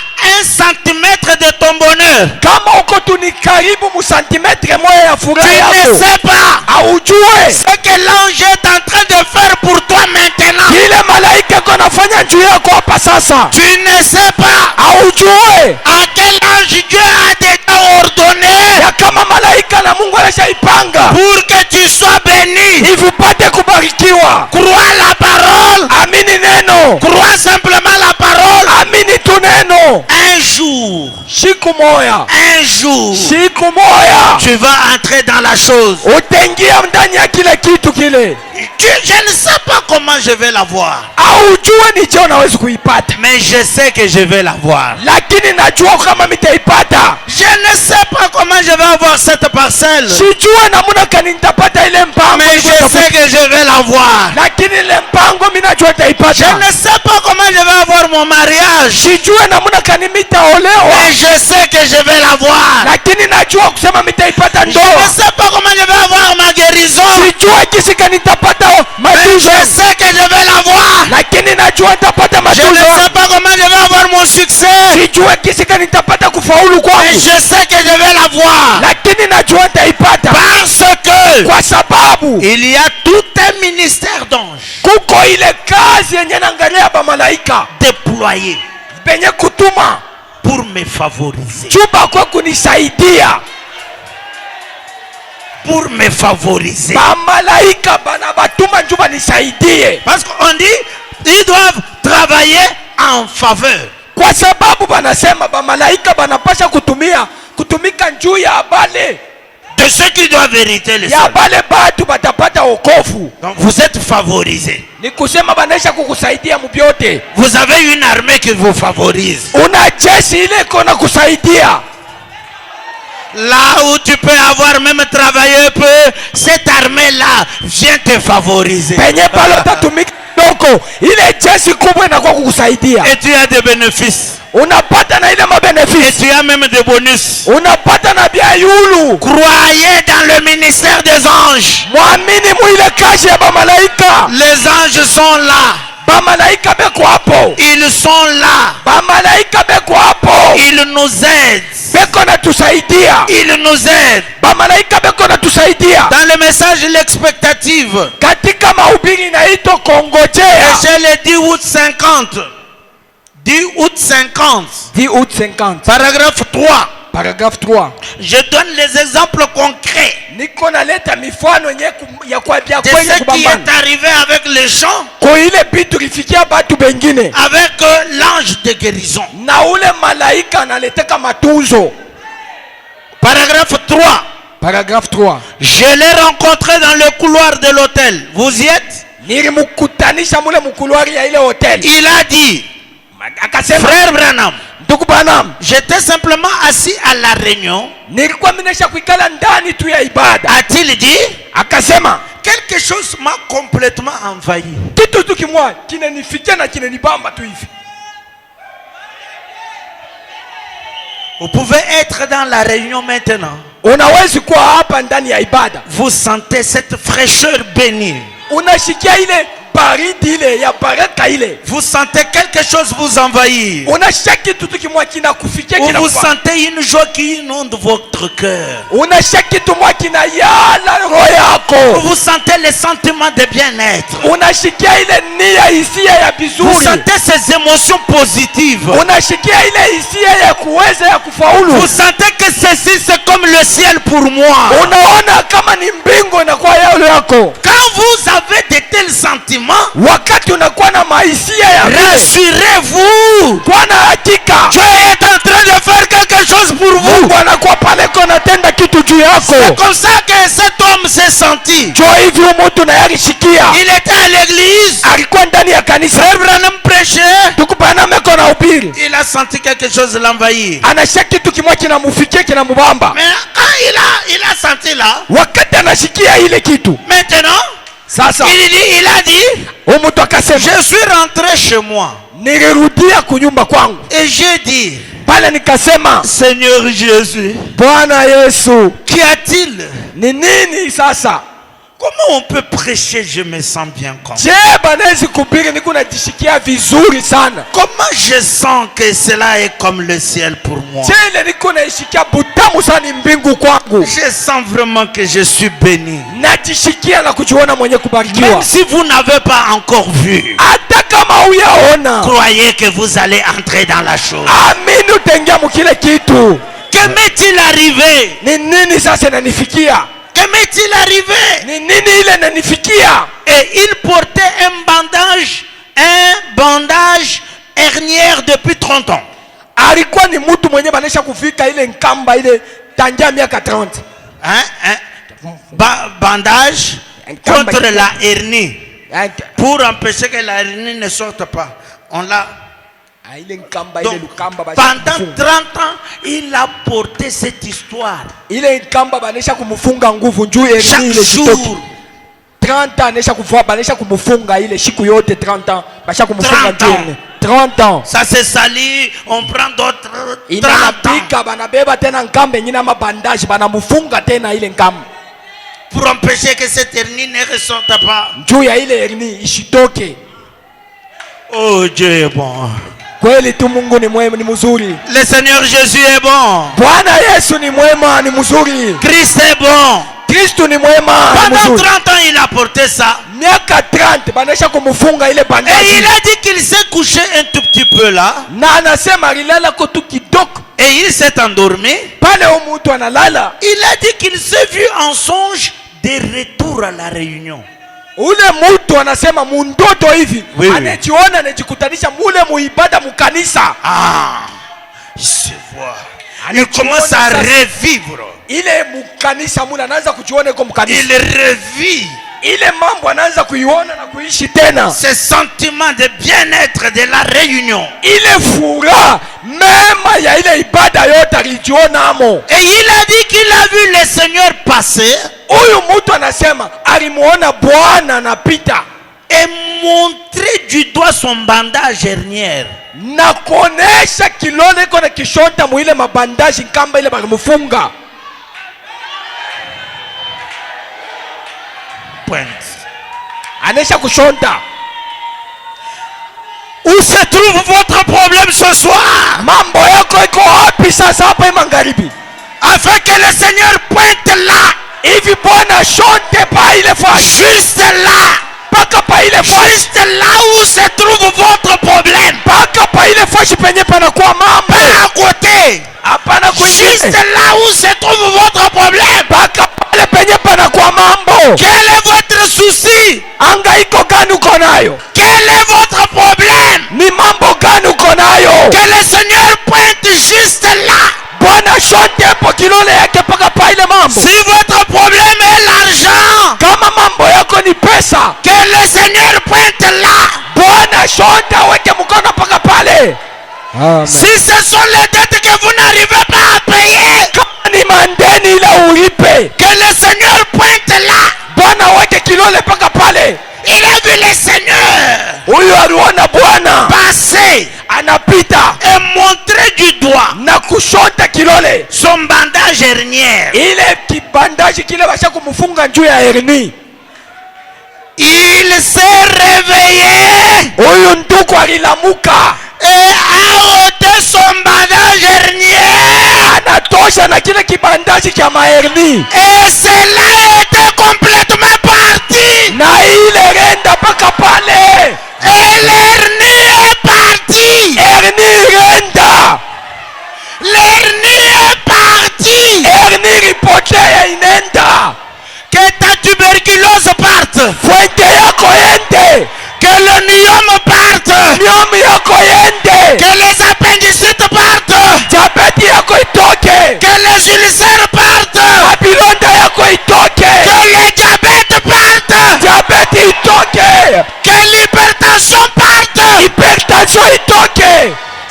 1 centimètre de ton bonheur. kama uko tu ni karibu musantimetre moya ya Tu furaha ne yako. sais pas Aujue ce que l'ange est en train de faire pour toi maintenant. kile malaika iko nafanya juu yako hapa sasa. Tu ne sais pas Aujue à quel ange Dieu a déjà ordonné ya kama malaika na Mungu alishaipanga pour que tu sois béni. ivupate kubarikiwa. Crois la parole. Amini neno, Crois simplement la parole. amini tu neno. Un jour, Siku moya, un un jour, siku moya tu vas entrer dans la chose. utaingia ndani ya kile kitu kile. Je ne sais pas comment je vais l'avoir, Aujue ni je unaweza kuipata, mais je sais que je vais l'avoir. lakini najua kama mitaipata. Je ne sais pas comment je vais avoir cette parcelle, Sijue namna gani nitapata ile mpango, mais je sais que je vais l'avoir. lakini ile mpango mimi najua Je nitaipata. ne sais pas comment je vais avoir mon mariage, Sijue namna gani mitaolewa, mais je sais que je vais l'avoir. lakini najua kusema mitaipata Je ne ndoa. sais pas comment je vais avoir ma guérison, Sijue kisi gani nitapata mais matunzo, je sais que je vais l'avoir. lakini najua nitapata Je ne matunzo. sais pas comment je vais avoir mon succès, Sijue kisi gani nitapata kufaulu mais kwangu, je sais que je vais l'avoir. lakini najua nitaipata, Parce que kwa sababu il y a tout un ministère d'anges kuko ile kazi yenye naangalia ba malaika déployé benye kutuma pour me favoriser. chuba kwa kunisaidia. Pour me favoriser. Ba malaika bana batuma njuba nisaidie, Parce qu'on dit, ils doivent travailler en faveur. kwa sababu banasema ba malaika banapasha kutumika njuu ya bale De ceux qui doivent hériter le ya salut. bale batu batapata wokovu. Donc vous êtes favorisés. Ni kusema banaisha kukusaidia mubyote. Vous avez une armée qui vous favorise. Una jeshi ile kona kusaidia. Là où tu peux avoir même travaillé peu, cette armée-là vient te favoriser. Penye pale utatumika doko, ile jeshi kubwa inakuwa kukusaidia. Et tu as des bénéfices. Unapata na ile Et mabenefisi, tu as même des bonus. unapata na bia yulu. Croyez dans le ministère des anges. Mwamini mwile kazi ya bamalaika. Les anges sont là. Bamalaika beko hapo, Ils sont là. bamalaika beko hapo, Ils nous aident. beko natusaidia. Ils nous aident. Bamalaika beko natusaidia Dans le message l'expectative, katika mahubiri inaitwa et kongojea. c'est le 10 août 50. 10 août 50. 10 août 50, Paragraphe 3. paragraphe 3. Je donne les exemples concrets Niko naleta mifano yenye ya kwa bia de kwenye ce qui kubambana est arrivé avec les gens, kwa ile bitu lifikia batu bengine, avec l'ange de guérison. na ule malaika analeteka matunzo. Paragraphe 3. Paragraphe 3. Je l'ai rencontré dans le couloir de l'hôtel. Vous y êtes? Nilimkutanisha mule mkuluari ya ile hotel. Il a dit, Akasema, frère Branham, ndugu Branham, j'étais simplement assis à la réunion. nilikuwa minesha kuikala ndani tu ya ibada. A-t-il dit? Akasema, Quelque chose m'a complètement envahi. kitu tu kimwa kinanifikia na kinanibamba tu hivi. Vous pouvez être dans la réunion maintenant. Unawezi kuwa hapa ndani ya ibada, Vous sentez cette fraîcheur bénie. unashikia ile baridi ile ya baraka ile, Vous sentez quelque chose vous envahir. unashikia kitu tu kimwa kinakufikia Ou vous kinakufa. sentez une joie qui inonde votre cœur. Unashikia kitu mwa kinayala roho yako, Vous sentez le sentiment de bien-être. unashikia ile nia hisia ya Vous vizuri, sentez ces émotions positives. unashikia ile hisia ya kuweza ya kufaulu. Vous sentez que ceci c'est comme le ciel pour moi. Unaona kama ni mbingu inakuwa yale yako. Quand vous avez de tels sentiments, Wakati unakuwa na mahisia ya rassurez-vous. kwa na hakika, Dieu est en train de faire quelque chose pour vous. Mungu anakuwa pale kona tenda kitu juu C'est yako. comme ça que cet homme s'est senti. Jo hivi mtu nayarishikia, Il était à l'église. alikuwa ndani ya kanisa, Frère Branham prêchait. tukupana meko na ubiri, Il a senti quelque chose l'envahir. anashia kitu kimwa kinamufikia kinamubamba. Mais quand il a senti là, Wakati anashikia ile kitu maintenant, sasa, il a dit, mtu akasema, je suis rentré chez moi. nilirudia kunyumba kwangu Et j'ai dit, pale, nikasema, Seigneur Jésus, Bwana Yesu, qu'y a-t-il? ni nini sasa? Comment on peut prêcher? Je me sens bien comme ça. Je banawezi kubiri, niko najishikia vizuri sana. Comment je sens que cela est comme le ciel pour moi? Je ile niko naishikia butamu sana, ni mbingu kwangu. Je sens vraiment que je suis béni. Najishikia na kujiona mwenye kubarikiwa. Même si vous n'avez pas encore vu, Hata kama uyaona, croyez que vous allez entrer dans la chose. amini utaingia mukile kitu. Que m'est-il arrivé? Ni nini sasa inanifikia? Que m'est-il arrivé? Ni nini ile inanifikia? Et il portait un bandage hernière depuis 30 ans. alikuwa ni mtu mwenye banesha kufika ile nkamba ile tangia miaka 30. Bandage contre la hernie. Pour empêcher que la hernie ne sorte pas. On l'a. Donc, pendant 30 ans, il a porté cette histoire. Chaque jour. 30 ans, 30 ans. Ça se salit, on prend d'autres 30 ans. Pour empêcher que cette hernie ne ressorte pas. Oh, Dieu est bon. Le Seigneur Jésus est bon. Christ est bon. Pendant 30 ans, il a porté ça. Et il a dit qu'il s'est couché un tout petit peu là. Et il s'est endormi. Il a dit qu'il s'est vu en songe de retour à la réunion. Ule mtu anasema mundoto hivi anajiona anajikutanisha mule muibada mukanisa. Je vois. Il commence à revivre. Ile mukanisa mule anaanza kujiona yuko mukanisa. Il revit. Ile mambo anaanza kuiona na kuishi tena. Ce sentiment de bien-être de la réunion. Ile furaha mema ya ile ibada yote alijiona amo. Et il a dit qu'il a vu le Seigneur passer. Huyu mtu anasema alimuona Bwana anapita. Et montrer du doigt son bandage hernière. Na kuonesha kilole kona kishonta muile mabandaji kamba ile balimufunga. Point. Anesha kushonta. Où se trouve votre problème ce soir? Mambo yako iko wapi sasa hapa magharibi? Afin que le Seigneur pointe là. Hivi Bwana shonte pa ile fashi. Juste là. Paka pa ile fashi. Juste là où se trouve votre problème. Paka pa ile fashi penye pana kwa mambo. Pas à côté. Hapana kwingine. Juste là où se trouve votre problème. Paka pale penye pana kwa mambo. Quel est votre souci? Hangaiko gani uko nayo? Quel est votre problème? Ni mambo gani uko nayo? Que le Seigneur pointe juste là. Bwana shonte po kilole yake paka pa ile mambo. Si votre problème est l'argent, kama mambo yako ni pesa, que le Seigneur pointe là. Bwana shonte weke mkono paka pale. Amen. Si ce sont les dettes que vous n'arrivez pas à payer, kama ni mandeni ila ulipe, que le Seigneur pointe là. Bwana weke kilole paka pale. Il a vu le Seigneur. Huyu aliona Bwana passer, anapita et montrer du doigt na kushonta kilole son bandage hernière. Ile kibandaji kile basha kumfunga juu ya hernie. Il s'est réveillé. Huyu ndugu alilamuka et a ôté son bandage hernière. Anatosha na kile kibandaji cha mahernie. Et cela était complètement parti. Na ile renda paka pale. Et l'hernie est partie. Hernie renda. L'hernie est partie. Hernie ripotea inenda. Que ta tuberculose parte. Fuente yako ende. Que le myome parte. Myome yako ende. Que les appendicites partent. Diabete yako itoke. Que les ulcères partent. Abilonda yako itoke. Que le diabète parte. Diabete itoke. Que l'hypertension parte. Hypertension itoke.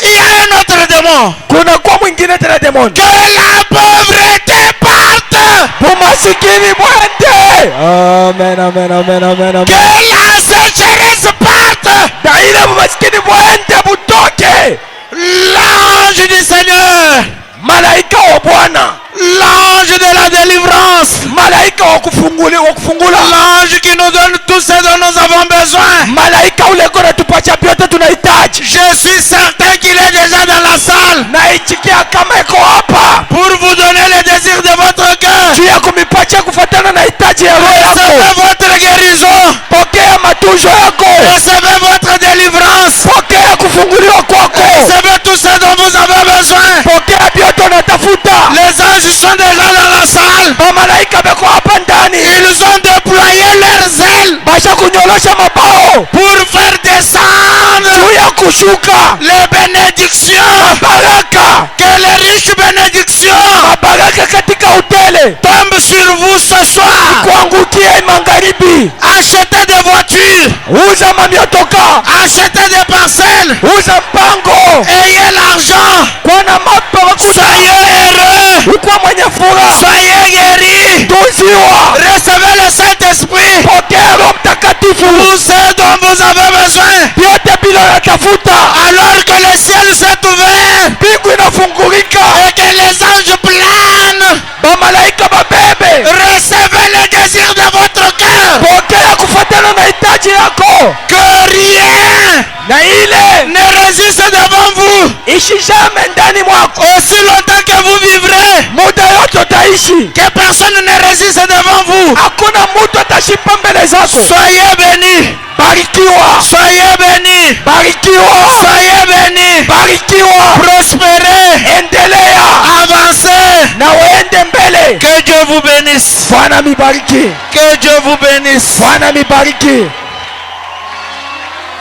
Il y a un autre démon. Kuna kwa mwingine tena démon. Que la pauvreté parte. Umasikini mwende. Amen, amen, amen, amen, amen. Que la sécheresse parte. Na ile umasikini mwende butoke. L'ange du Seigneur. Malaika wa Bwana. L'ange de la délivrance. Malaika wa kufungula. L'ange qui nous donne tout ce dont nous avons besoin. Malaika ule kona tupacha vyote tunahitaji. Je suis certain qu'il est déjà dans la salle. Naichikia kama iko hapa. Pour vous donner les désirs de votre cœur. Juu ya kumipacha kufuatana na hitaji ya roho yako. Recevez votre guérison. Pokea matunzo yako. Recevez votre délivrance. Pokea kufunguliwa kwako. Recevez tout ce dont vous avez besoin. Pokea vyote unatafuta. Les anges sont déjà dans la salle. Malaika beko hapa ndani. Ils ont déployé leurs ailes. Basha kunyolosha mabao. Pour faire descendre. Juu ya kushuka. Les bénédictions, Baraka, que les riches bénédictions baraka katika utele tombent sur vous ce soir. kuangukia magharibi. Achetez des voitures, Uza mamiotoka, achetez des parcelles, uza mpango, ayez l'argent, kwa na soyez heureux, ukwa mwenye furaha, soyez guéris, tuziwa, recevez le Saint-Esprit, pokea Roho Mtakatifu, tout ce dont vous avez besoin. vyote bila ya tafuta. Alors que le ciel s'est ouvert Mbingu inafungulika, et que les anges planent, bamalaika babebe, recevez le désir de votre cœur, pokea kufuatana na hitaji yako, que rien na ile ne résiste devant vous. ishishame ndani mwako. Aussi longtemps que vous vivrez, Muda yote utaishi, que personne ne résiste devant vous. hakuna mtu atashipa mbele zako. Soyez bénis, Barikiwa, soyez bénis, barikiwa, soyez bénis, barikiwa, prospérez, endelea avancez. na uende mbele. Que Dieu vous bénisse, Bwana mibariki, que Dieu vous bénisse. Bwana mibariki.